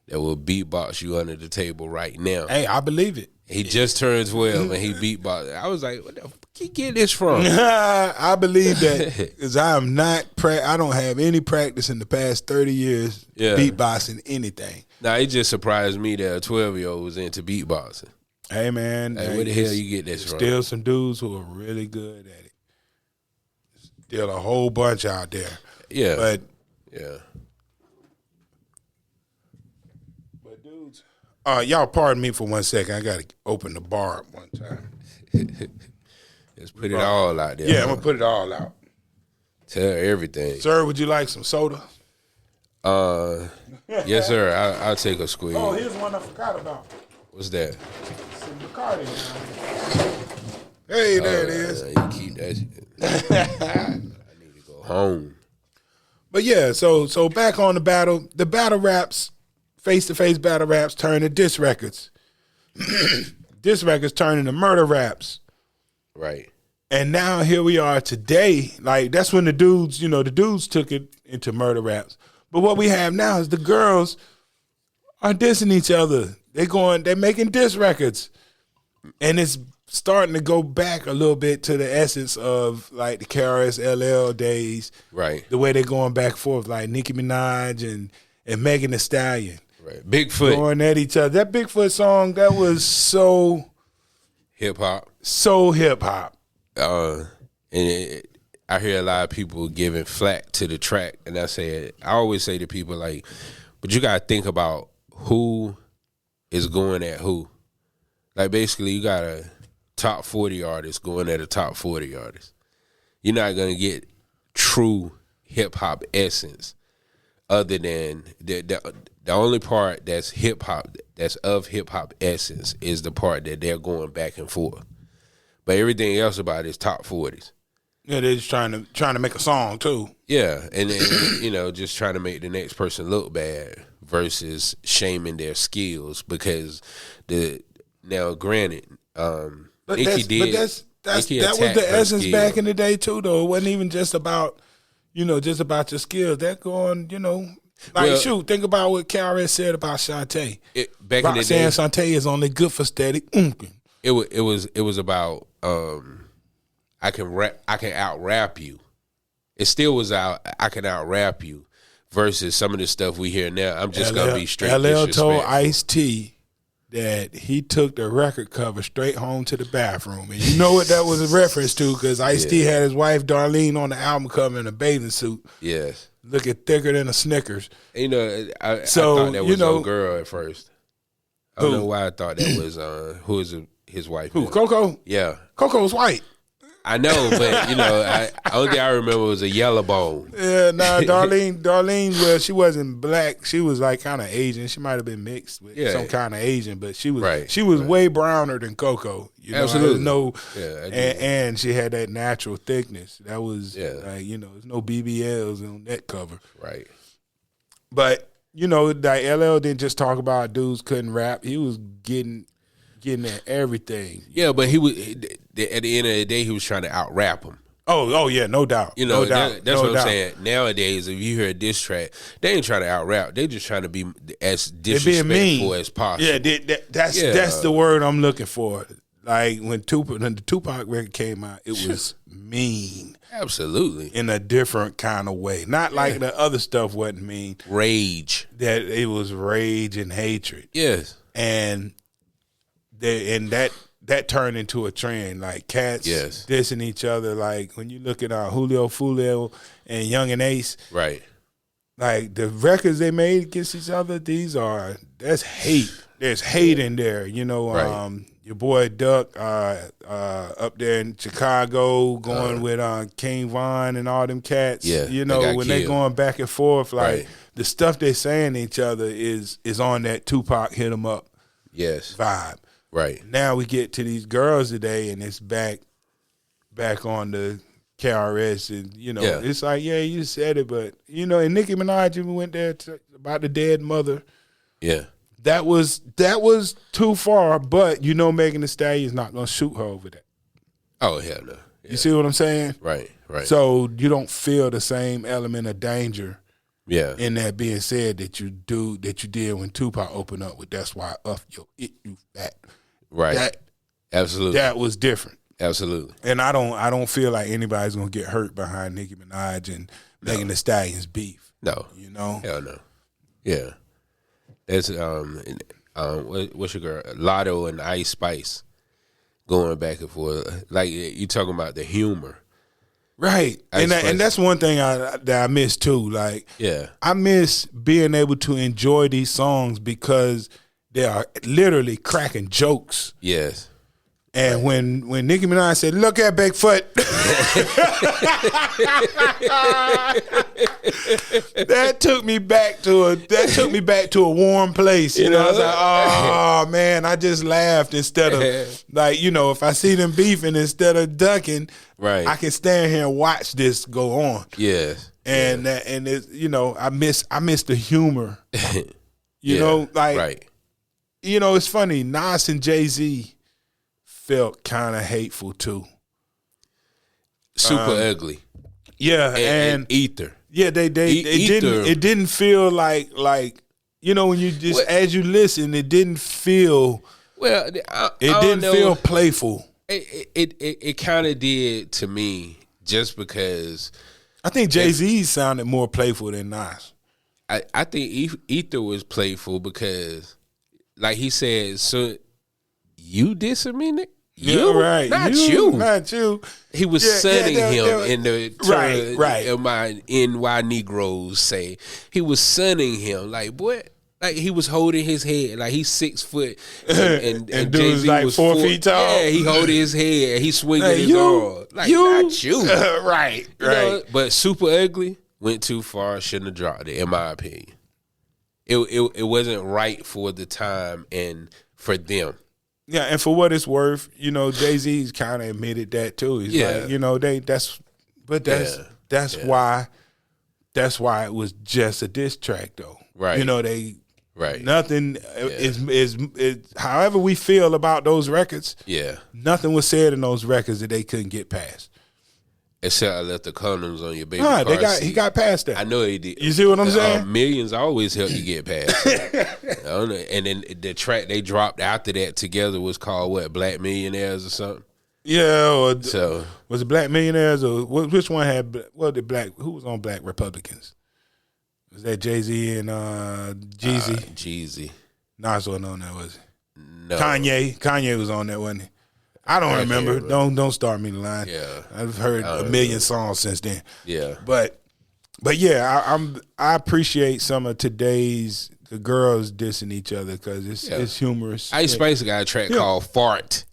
that will beatbox you under the table right now. Hey, I believe it. He just turned 12 and he beatbox. I was like, "What the fuck you get this from?" I believe that because I am not. I don't have any practice in the past 30 years beatboxing anything. Nah, it just surprised me that a 12-year-old was into beatboxing. Hey man, like, where the hell you get this from? Still some dudes who are really good at it. Still a whole bunch out there. Yeah, but yeah. Y'all pardon me for 1 second. I got to open the bar up one time. Let's put it all out there. Yeah, I'm going to put it all out. Tell everything. Sir, would you like some soda? Yes, sir. I'll take a squeeze. Oh, here's one I forgot about. What's that? Some Bacardi. Hey, there it is. You keep that shit. I need to go home. But yeah, so back on the battle raps, face-to-face battle raps turn to diss records. Diss records turn into murder raps. Right. And now here we are today. Like, that's when the dudes took it into murder raps. But what we have now is the girls are dissing each other. They're making diss records. And it's starting to go back a little bit to the essence of like the KRS LL days. Right. The way they're going back and forth, like Nicki Minaj and Megan Thee Stallion. Right. Bigfoot. Going at each other. That Bigfoot song, that was so hip-hop. So hip-hop. I hear a lot of people giving flack to the track, and I always say to people, like, but you got to think about who is going at who. Like, basically, you got a top 40 artist going at a top 40 artist. You're not going to get true hip-hop essence other than the only part that's hip-hop, that's of hip-hop essence, is the part that they're going back and forth. But everything else about it is top 40s. Yeah, they're just trying to make a song too. Yeah, and just trying to make the next person look bad versus shaming their skills because granted, Nicki did. But that was the essence back in the day too, though. It wasn't even just about your skills. That going, think about what KRS said about Shantae. Back in the day, Shantae is only good for steady. It was about I can out rap you. It still was I can out rap you versus some of the stuff we hear now. I'm just gonna be straight. LL told Ice-T that he took the record cover straight home to the bathroom, and you know what that was a reference to because Ice-T had his wife Darlene on the album cover in a bathing suit. Yes, looking thicker than a Snickers. I thought that was a girl at first. I don't know why I thought that was who is his wife. Who? Coco? Yeah. Coco's white. I know, but only thing I remember was a yellow bone. Yeah, nah, Darlene, well, she wasn't black. She was like kind of Asian. She might have been mixed with some kind of Asian, but she was way browner than Coco. Absolutely. And she had that natural thickness. That was there's no BBLs on that cover. Right. But, like LL didn't just talk about dudes couldn't rap. He was getting at everything. Yeah, but he was at the end of the day, he was trying to out rap him. Oh yeah, no doubt. No doubt. That's what I'm saying. Nowadays, if you hear a diss track, they ain't trying to out rap. They just trying to be as disrespectful as possible. Yeah, that's the word I'm looking for. Like when the Tupac record came out, it was mean. Absolutely. In a different kind of way. Not like the other stuff wasn't mean. Rage. That it was rage and hatred. Yes. And that turned into a trend. Like cats dissing each other. Like when you look at Julio Fulio and Young and Ace. Right. Like the records they made against each other, that's hate. There's hate in there. Right. Your boy Duck up there in Chicago going with King Von and all them cats. Yeah, when they going back and forth, like the stuff they saying to each other is on that Tupac hit 'em up vibe. Right. Now we get to these girls today and it's back on the KRS and it's like, you said it, but and Nicki Minaj even went there about the dead mother. Yeah. That was too far, but Megan Thee Stallion's not gonna shoot her over that. Oh hell no! Yeah. You see what I'm saying? Right. So you don't feel the same element of danger. Yeah. In that being said, that you did when Tupac opened up with "That's Why I Up Yo It You Fat." Right. Absolutely. That was different. Absolutely. And I don't feel like anybody's gonna get hurt behind Nicki Minaj and Megan Thee Stallion's beef. No. Hell no. Yeah. That's what's your girl? Lotto and Ice Spice going back and forth. Like you talking about the humor, right? And that's one thing that I miss too. Like, I miss being able to enjoy these songs because they are literally cracking jokes. Yes. And when Nicki Minaj said, "Look at Bigfoot," that took me back to a warm place. I was like, "Oh man!" I just laughed instead of like, if I see them beefing, instead of ducking, right? I can stand here and watch this go on. Yes. And it's I miss the humor. Right. It's funny. Nas and Jay-Z felt kind of hateful too. Super ugly. Yeah, and Ether. Yeah, they didn't. It didn't feel like when you just as you listen, it didn't feel. Well, it didn't feel playful. It kind of did to me, just because. I think Jay-Z sounded more playful than Nas. I think Ether was playful because, like he said, so you dissing me, Nick? You, right? Not you. He was sunning him in the term of my NY Negroes say. He was sunning him like, boy, like he was holding his head like he's 6 foot and Jay-Z like was 4 feet tall. Yeah, he holding his head. He swinging his arm like not you. Right. But Super Ugly went too far. Shouldn't have dropped it, in my opinion. It wasn't right for the time and for them. Yeah, and for what it's worth, Jay-Z's kind of admitted that too. He's like, that's why it was just a diss track though. Right. Nothing is however we feel about those records. Yeah. Nothing was said in those records that they couldn't get past. Except I left the condoms on your baby car seat. He got past that. I know he did. You see what I'm saying? Millions always help you get past it. I don't know. And then the track they dropped after that together was called what? Black Millionaires or something? Yeah. Was it Black Millionaires or which one had who was on Black Republicans? Was that Jay-Z and Jeezy? Jeezy. Nas wasn't on that, was he? No. Kanye was on that, wasn't he? I don't remember. Don't start me the line. Yeah, I've heard a million songs since then. Yeah, but yeah, I appreciate some of today's the girls dissing each other because it's humorous. Ice Spice got a track called "Fart."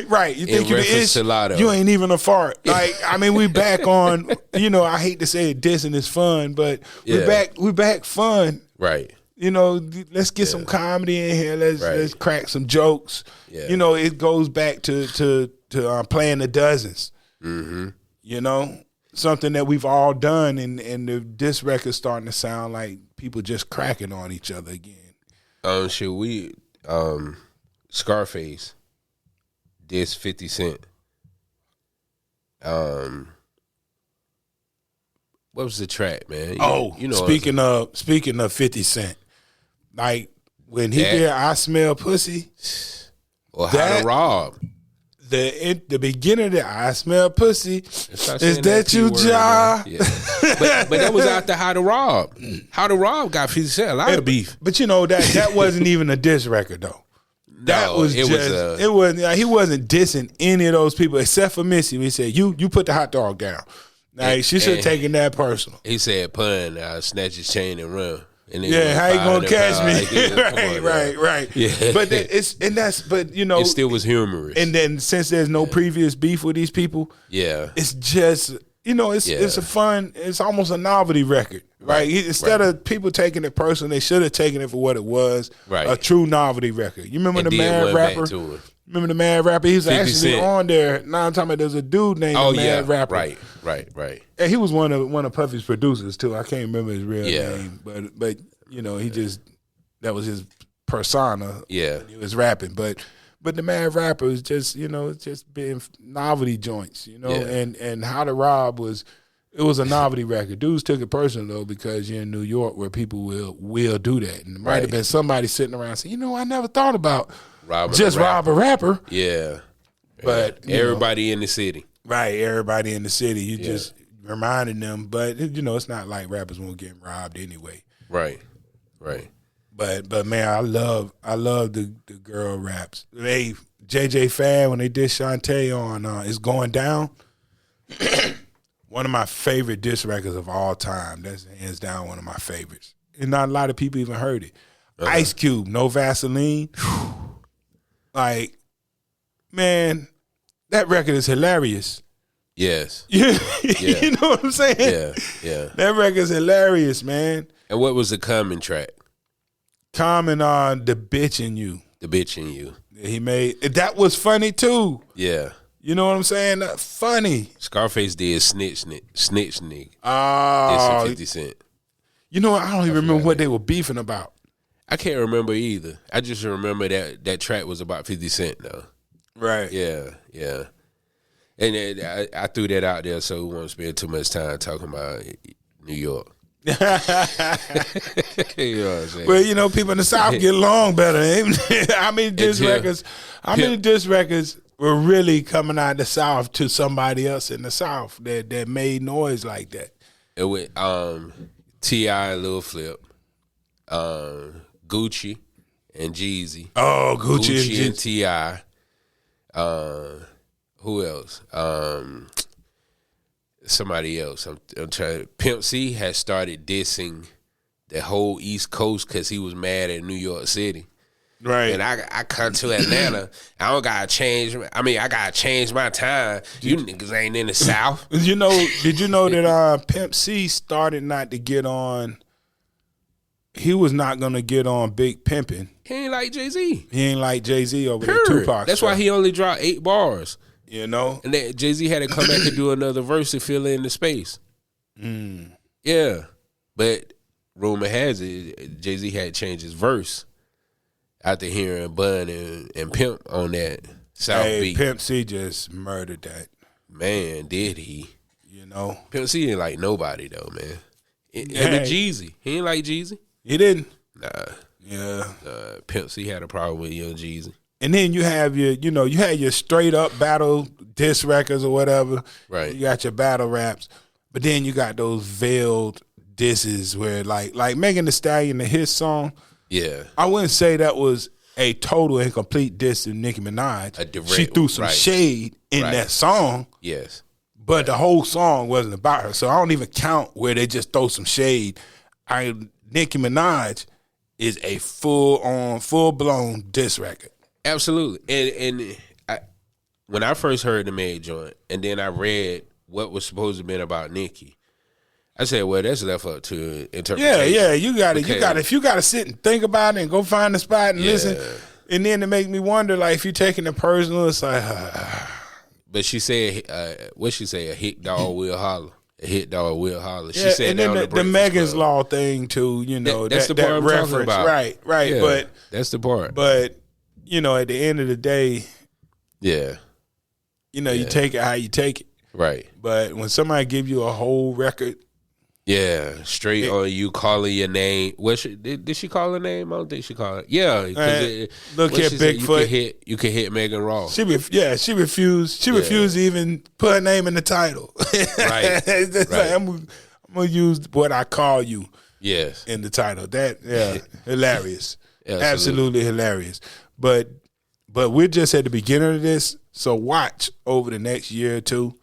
Right. You think in you the reference ish? to Lotto. You ain't even a fart. Like, I mean, we back on, I hate to say it, dissing is fun, but we back fun. Right. Let's get some comedy in here. Let's crack some jokes. Yeah. It goes back to playing the dozens. Mm-hmm. Something that we've all done, and this record's starting to sound like people just cracking on each other again. Should we Scarface diss 50 Cent? What was the track, man? Speaking of 50 Cent, like when he did "I Smell Pussy," or "How to Rob." The beginning of the "I Smell Pussy," is that you, Ja? Yeah. but that was after "How to Rob." "How to Rob" got 50 Cent a lot of beef. But that wasn't even a diss record though. That was he wasn't dissing any of those people except for Missy. He said, "You put the hot dog down." Like, she should have taken that personal. He said, "Pun, I'll snatch his chain and run." And how you gonna catch me? Right. Yeah. But it still was humorous. And then since there's no previous beef with these people, it's just it's a fun. It's almost a novelty record, right? Instead of people taking it personal, they should have taken it for what it was, a true novelty record. You remember the Mad Rapper? Remember the Mad Rapper? He was actually Cent. On there. Now I'm talking about there's a dude named Mad Rapper. Right. And he was one of Puffy's producers too. I can't remember his real name, but he just, that was his persona. Yeah, he was rapping, but the Mad Rapper was just just being novelty joints, and How to Rob was a novelty record. Dudes took it personal though, because you're in New York where people will do that, and there might have been somebody sitting around saying, I never thought about rob a rapper. Yeah. But everybody in the city. Right, everybody in the city. You just reminding them, but it's not like rappers won't get robbed anyway. Right. But man, I love the girl raps. Hey, JJ Fad, when they did Shantae on It's Going Down, one of my favorite diss records of all time. That's hands down one of my favorites. And not a lot of people even heard it. Ice Cube, No Vaseline. Like, man, that record is hilarious. Yes. You know what I'm saying? Yeah. That record's hilarious, man. And what was the Common track? Common on The Bitch in You. The Bitch in You. He made, that was funny too. Yeah. You know what I'm saying? Funny. Scarface did Snitch Nigga. Oh. It's 50 Cent. I don't even remember what they were beefing about. I can't remember either. I just remember that track was about 50 Cent though. Right. Yeah. And I threw that out there so we won't spend too much time talking about New York. You know what I'm saying? Well, people in the South get along better. How many diss records were really coming out of the South to somebody else in the South that made noise like that? It went T.I. and Lil Flip, Gucci and Jeezy. Oh, Gucci and T.I. Who else? Somebody else. I'm trying. Pimp C had started dissing the whole East Coast because he was mad at New York City. Right. And I come to Atlanta. I don't gotta change. I mean, I gotta change my time. You niggas ain't in the South. Did you know that Pimp C started not to get on? He was not gonna get on Big Pimpin'. He ain't like Jay-Z. He ain't like Jay-Z over there. Tupac. That's why he only dropped 8 bars. And then Jay-Z had to come back and do another verse to fill in the space. Yeah. But rumor has it, Jay-Z had to change his verse after hearing Bun and Pimp on that South beat. Pimp C just murdered that. Man, did he? Pimp C ain't like nobody though, man. Even Jeezy. He ain't like Jeezy. He didn't? Nah. Yeah. Pimp C had a problem with Young Jeezy. And then you have you had your straight up battle diss records or whatever. Right. You got your battle raps. But then you got those veiled disses where like Megan Thee Stallion, the hit song. Yeah. I wouldn't say that was a total and complete diss to Nicki Minaj. She threw some shade in that song. Yes. But the whole song wasn't about her. So I don't even count where they just throw some shade. Nicki Minaj is a full blown diss record. Absolutely. And when I first heard the Meg joint, and then I read what was supposed to have been about Nicki, I said, well, that's left up to interpretation. Yeah, you got it. If you got to sit and think about it and go find the spot and listen, and then it make me wonder, like, if you're taking it personal, it's like. But she said, what she say? A hit dog will holler. A hit dog will holler. She yeah, said and then the Megan's Law thing too. You know, that's the part I'm reference, talking about. Right. Yeah, but that's the part. But you know, at the end of the day, yeah, you know, you take it how you take it. Right. But when somebody give you a whole record. Yeah, straight on you calling your name. Did she call her name? I don't think she called it. Yeah, look at Bigfoot. You can hit Megan Raw. She refused. She refused to even put her name in the title. Right. Like, I'm gonna use what I call you. Yes. In the title. That hilarious. Absolutely hilarious. But we're just at the beginning of this. So watch over the next year or two.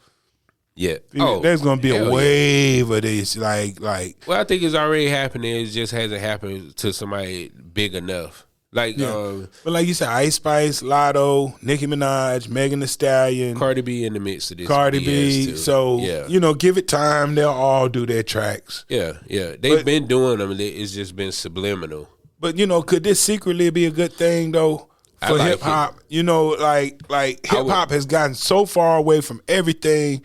Yeah. There's gonna be a wave of this, like. Well, I think it's already happening. It just hasn't happened to somebody big enough. Like, but like you said, Ice Spice, Lotto, Nicki Minaj, Megan Thee Stallion, Cardi B in the midst of this. Cardi B. Too. So you know, give it time. They'll all do their tracks. Yeah. They've been doing them. It's just been subliminal. But you know, could this secretly be a good thing though? For hip hop, you know, like hip hop has gotten so far away from everything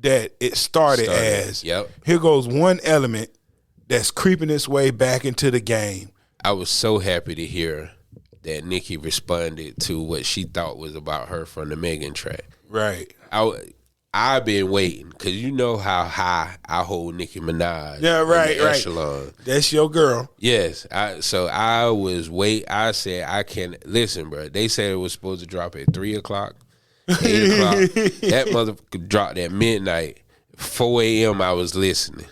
that it started as. Yep. Here goes one element that's creeping its way back into the game. I was so happy to hear that Nicki responded to what she thought was about her from the Megan track. Right. I've been waiting because you know how high I hold Nicki Minaj. Yeah, right. Echelon. That's your girl. Yes. I said I can listen, bro. They said it was supposed to drop at 3 o'clock. 8 o'clock. That motherfucker dropped at midnight. 4 a.m. I was listening.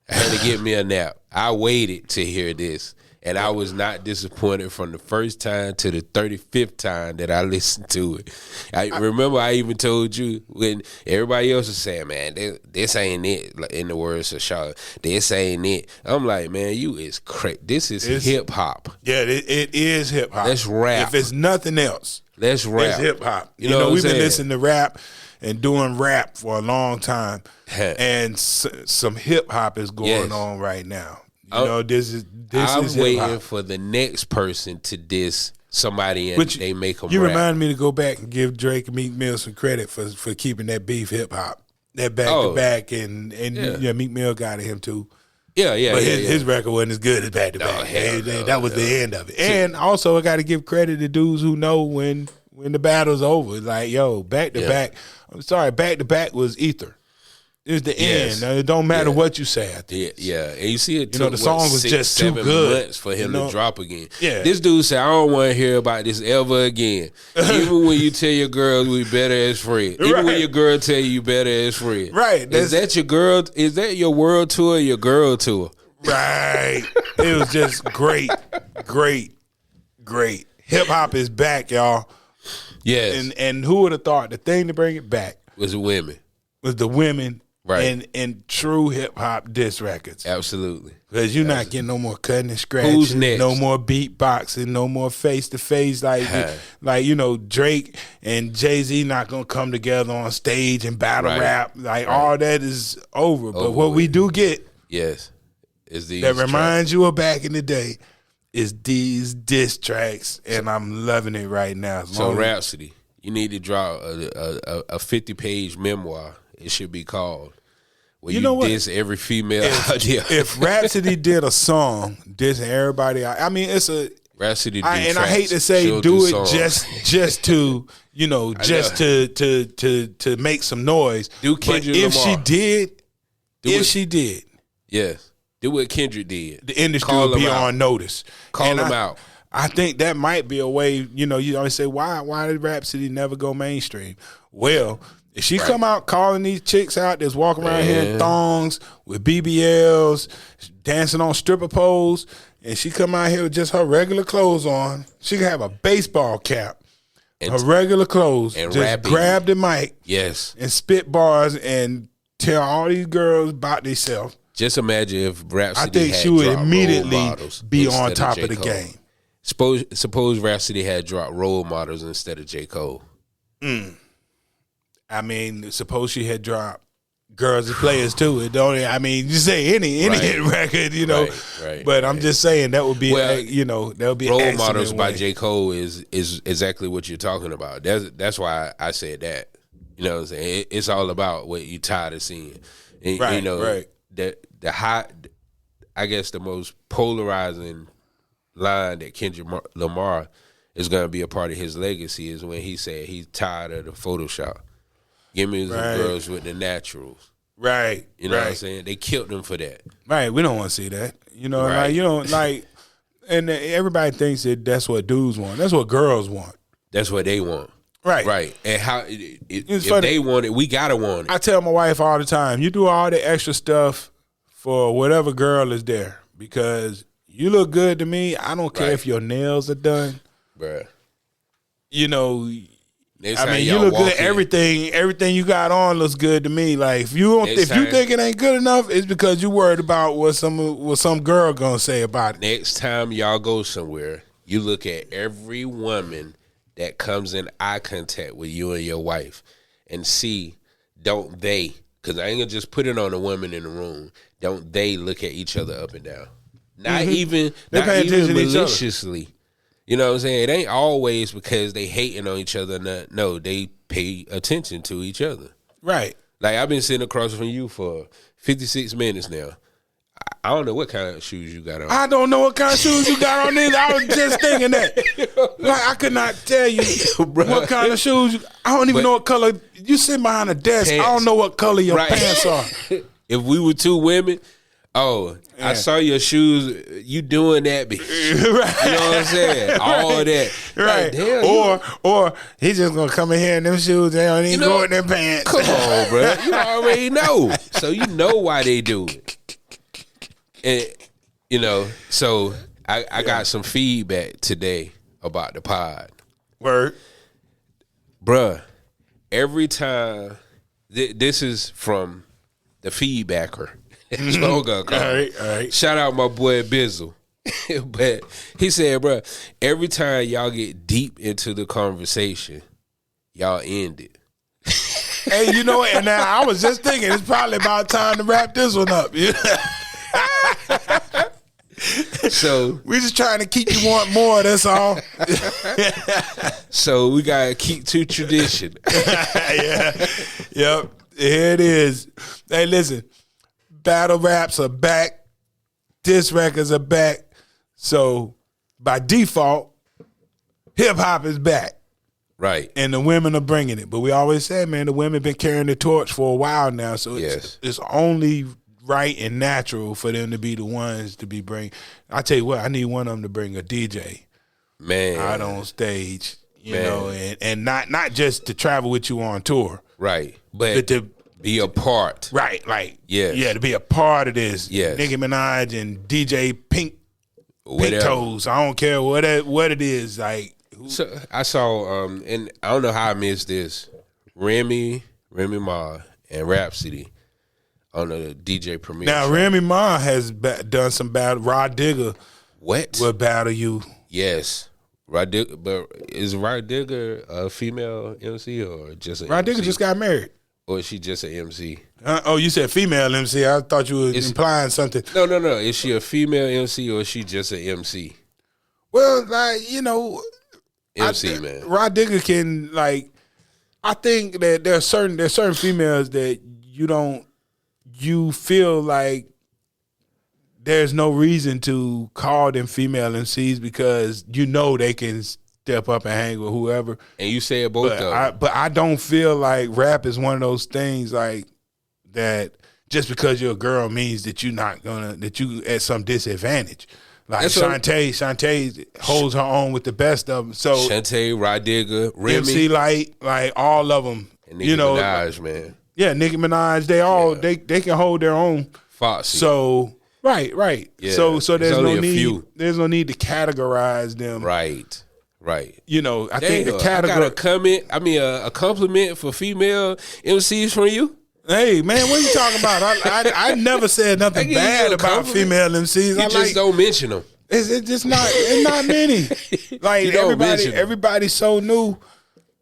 I had to get me a nap. I waited to hear this. And I was not disappointed from the first time to the 35th time that I listened to it. I remember I even told you when everybody else was saying, man, this ain't it, like, in the words of Shaw, this ain't it. I'm like, man, you is crazy. This is hip hop. Yeah, it is hip hop. Let's rap. If it's nothing else, let's rap. It's hip hop. You know we've been listening to rap and doing rap for a long time, and some hip hop is going on right now. You know, this is waiting hip-hop. for the next person to diss somebody and they make them You rap. remind me to go back and give Drake and Meek Mill some credit for keeping that beef hip hop, that back to back, and Meek Mill got at him too. Yeah. But his record wasn't as good as back to back. That was the end of it. And also, I got to give credit to dudes who know when the battle's over. Like, yo, back to back. I'm sorry, back to back was ether. It's the end. Now, it don't matter what you say after this. Yeah, and you see it took, the song was 6, just too 7 good months for him to drop again. Yeah. This dude said, I don't want to hear about this ever again. Even when you tell your girls we better as friends. Even when your girl tell you better as friends. Right. Is that your girl? Is that your world tour or your girl tour? Right. It was just great. Hip hop is back, y'all. Yes. And who would have thought the thing to bring it back was the women. Was the women. Right. And true hip hop diss records. Absolutely. Because you're not getting no more cutting and scratching. Who's next? No more beatboxing, no more face to face like you know, Drake and Jay-Z not gonna come together on stage and battle rap. Like all that is over. But what we do get is these that reminds you of back in the day is these diss tracks, and I'm loving it right now. So Rhapsody, you need to draw a 50-page memoir. It should be called. Well, you know what? Diss every female out there. If Rhapsody did a song dissing everybody, I mean, it's a Rhapsody. I hate to say do it just to to make some noise. Do Kendrick but Lamar. she did, yes, do what Kendrick did. The industry would be on notice. Call them out. I think that might be a way. You know, you always say why did Rhapsody never go mainstream? Well. If she come out calling these chicks out that's walking around here in thongs with BBLs, dancing on stripper poles, and she come out here with just her regular clothes on, she can have a baseball cap, and her regular clothes, and just rapping. Grab the mic, and spit bars and tell all these girls about themselves. Just imagine if Rhapsody I think had she would dropped immediately be on top of the game. Suppose Rhapsody had dropped role models instead of J. Cole. I mean, suppose she had dropped Girls as Players too. It don't. I mean, just say any hit record, you know. Right. But I'm just saying that would be, that would be Role Models by J. Cole is exactly what you're talking about. That's why I said that. You know what I'm saying? It's all about what you tired of seeing. And, the hot, I guess the most polarizing line that Kendrick Lamar is going to be a part of his legacy is when he said he's tired of the Photoshop. Give me the girls with the naturals. Right. You know what I'm saying? They killed them for that. Right. We don't want to see that. You know, like, you don't like, and everybody thinks that that's what dudes want. That's what girls want. That's what they want. Right. And how if they want it, we got to want it. I tell my wife all the time, you do all the extra stuff for whatever girl is there because you look good to me. I don't care if your nails are done. Bruh. You know, I mean, you look good. Everything you got on looks good to me. Like if you think it ain't good enough, it's because you worried about what some girl gonna say about it. Next time y'all go somewhere, you look at every woman that comes in eye contact with you and your wife, and see, don't they? Because I ain't gonna just put it on the women in the room. Don't they look at each other up and down? Not even maliciously. You know what I'm saying? It ain't always because they hating on each other. No, they pay attention to each other. Right. Like, I've been sitting across from you for 56 minutes now. I don't know what kind of shoes you got on. I don't know what kind of shoes you got on either. I was just thinking that. Like, I could not tell you what kind of shoes. I don't even know what color. You sit behind a desk. Pants. I don't know what color your pants are. If we were two women, I saw your shoes. You doing that, bitch? Right. You know what I'm saying? All that, right? Like, or he's just gonna come in here in them shoes. They don't even go in their pants. Come on, bro. You already know, so you know why they do it. And so I got some feedback today about the pod. Word, bruh. Every time, this is from the feedbacker. All right. Shout out my boy Bizzle. But he said, bro, every time y'all get deep into the conversation, y'all end it. Hey, you know what? And now I was just thinking it's probably about time to wrap this one up. So we just trying to keep you want more, that's all. So we gotta keep to tradition. Yeah. Yep. Here it is. Hey, listen. Battle raps are back. Diss records are back. So by default, hip hop is back. Right. And the women are bringing it. But we always say, man, the women been carrying the torch for a while now. So it's only right and natural for them to be the ones to be bring. I tell you what, I need one of them to bring a DJ. Man. Out on stage. You know, and not just to travel with you on tour. Right. But to be a part. Right, like, yeah, to be a part of this. Yes. Nicki Minaj and DJ Pink Toes. I don't care what it is. Like, so I saw, and I don't know how I missed this. Remy Ma, and Rhapsody on the DJ premiere. Now, Remy Ma has done some battle. Rod Digger will battle you. Yes. Rod Digger, but is Rod Digger a female MC or just a Rod Digger just got married. Or is she just an MC? You said female MC. I thought you were implying something. No. Is she a female MC or is she just an MC? Well, like, MC, man. Rod Digger can, like, I think that there's certain females that you feel like there's no reason to call them female MCs because they can step up and hang with whoever. And you said both of them. But I don't feel like rap is one of those things like that just because you're a girl means that you at some disadvantage. Like Shantae holds her own with the best of them. So Shantae, Rod Digger, Remy, MC Light, like all of them. And Nicki Minaj, man. Yeah, Nicki Minaj. They all they can hold their own. Foxy. So right. Yeah. So there's no need. There's no need to categorize them. Right. I think the category. I got a comment. I mean, a compliment for female MCs from you. Hey man, what are you talking about? I never said nothing bad about female MCs. You just don't mention them. It's just not. It's not many. Like everybody's so new.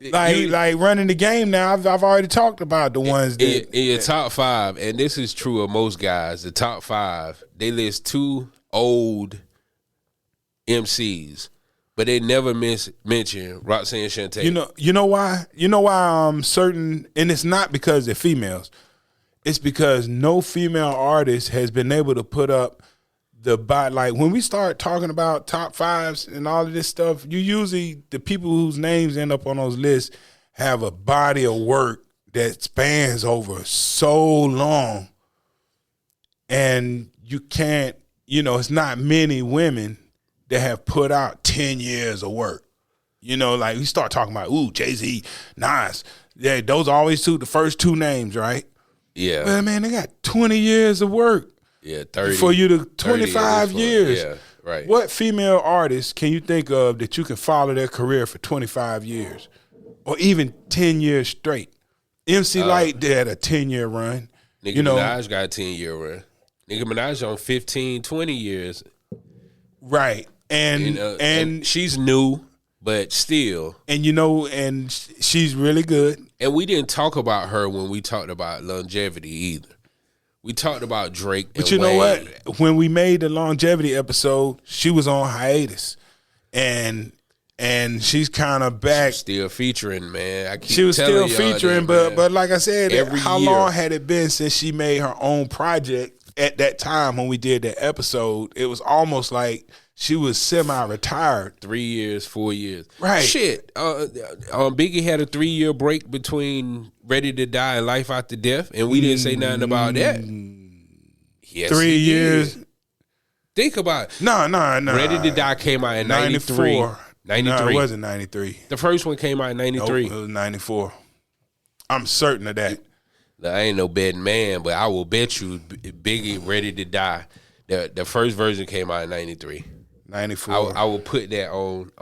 like running the game now. I've already talked about the ones that in your top 5, and this is true of most guys. The top 5, they list 2 old MCs, but they never mention Roxanne Shante. You know why? You know why? Certain, and it's not because they're females. It's because no female artist has been able to put up like when we start talking about top 5s and all of this stuff, you usually, the people whose names end up on those lists have a body of work that spans over so long, and you can't, it's not many women that have put out 10 years of work. Like we start talking about, Jay-Z, Nas, yeah, those are always the first 2 names, right? Yeah. Well, man, they got 20 years of work. Yeah, 30. For you to 25 years. Yeah, right. What female artist can you think of that you can follow their career for 25 years? Or even 10 years straight? MC Lyte did a 10-year run. Nicki Minaj got a 10-year run. Nicki Minaj on 15, 20 years. Right. And she's new, but still. And and she's really good. And we didn't talk about her when we talked about longevity either. We talked about Drake. But you know what? When we made the longevity episode, she was on hiatus. And she's kind of back. She's still featuring, man. She was still featuring, but like I said, how year. long had it been since she made her own project? At that time when we did that episode, it was almost like she was semi-retired. 3 years, 4 years. Right. Shit. Biggie had a 3-year break between Ready to Die and Life After Death, and we didn't say nothing about that. Yes, 3 years. Think about it. No. Ready to Die came out in 93. 93. No, it wasn't 93. The first one came out in 93. Nope, it was 94. I'm certain of that. I ain't no betting man, but I will bet you Biggie Ready to Die. The first version came out in 93. 94. I will put that on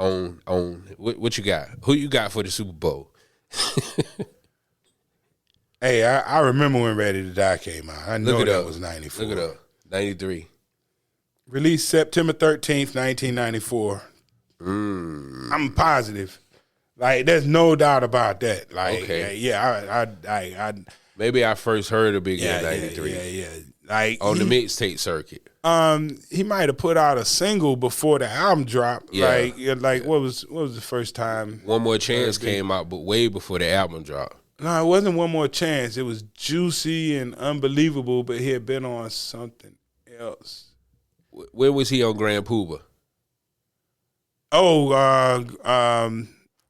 what you got? Who you got for the Super Bowl? Hey, I remember when Ready to Die came out. I know that was 94. Look it up. 93. Released September 13th, 1994. I'm positive. Like, there's no doubt about that. Like, okay. Yeah, I maybe I first heard of Biggie in 93. Yeah. Like on the mixtape circuit. He might have put out a single before the album dropped. Yeah. Like what was the first time? One More Chance came out, but way before the album dropped. No, it wasn't One More Chance. It was Juicy and Unbelievable, but he had been on something else. Where was he on Grand Poobah? Oh,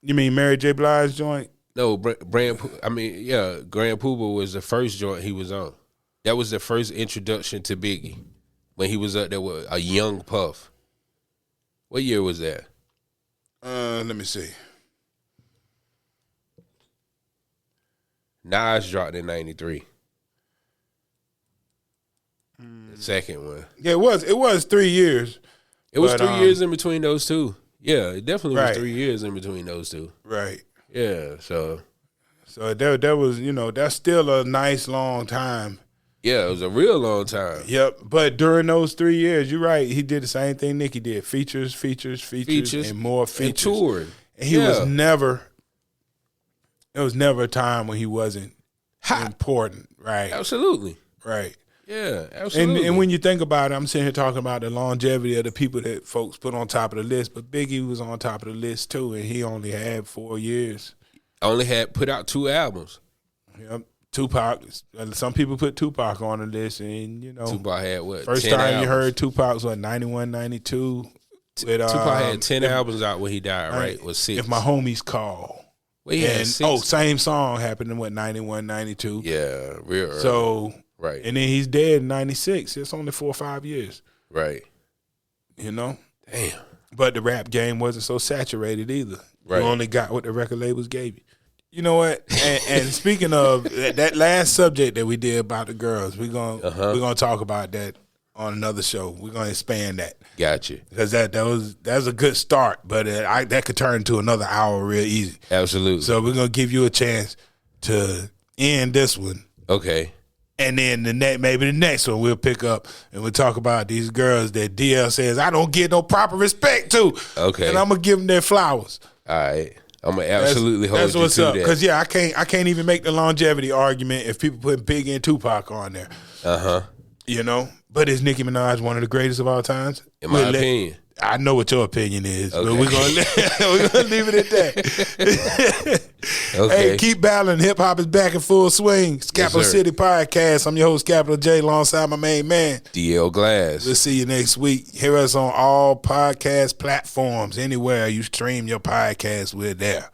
you mean Mary J. Blige's joint? No, Grand Poobah was the first joint he was on. That was the first introduction to Biggie when he was up there with a young Puff. What year was that? Let me see. Nas dropped in 93. The second one. Yeah, it was 3 years. It was 3 years in between those two. Yeah, it definitely was 3 years in between those two. Right. Yeah, so there was, that's still a nice long time. Yeah, it was a real long time. Yep, but during those 3 years, you're right, he did the same thing Nicki did. Features, and more features. And toured. And he was never, there was never a time when he wasn't important, right? Absolutely. Right. Yeah, absolutely. And when you think about it, I'm sitting here talking about the longevity of the people that folks put on top of the list, but Biggie was on top of the list too, and he only had 4 years. Only had put out 2 albums. Yep. Tupac. Some people put Tupac on the list, and Tupac had what? First 10 time albums. you heard Tupac was 91, 92. Tupac had 10 albums out when he died, right? Was 6. If My Homies Call. Well, he had 6. Same song happened in 91, 92. Yeah, real early. So right, and then he's dead in 96. It's only 4 or 5 years. Right. Damn. But the rap game wasn't so saturated either. Right. You only got what the record labels gave you. You know what? And speaking of that last subject that we did about the girls, we're gonna talk about that on another show. We're gonna expand that. Gotcha. Because that's a good start, but that could turn into another hour real easy. Absolutely. So we're gonna give you a chance to end this one. Okay. And then maybe the next one we'll pick up and we'll talk about these girls that DL says I don't get no proper respect to. Okay. And I'm gonna give them their flowers. All right. I'm gonna absolutely hold you to that. That's what's up. Because I can't even make the longevity argument if people put Biggie and Tupac on there. You know, but is Nicki Minaj one of the greatest of all times? In my opinion. I know what your opinion is, but we're gonna leave it at that. Okay. Hey, keep battling. Hip hop is back in full swing. It's Capital City Podcast. I'm your host, Capital J, alongside my main man, DL Glass. We'll see you next week. Hear us on all podcast platforms. Anywhere you stream your podcast, we're there.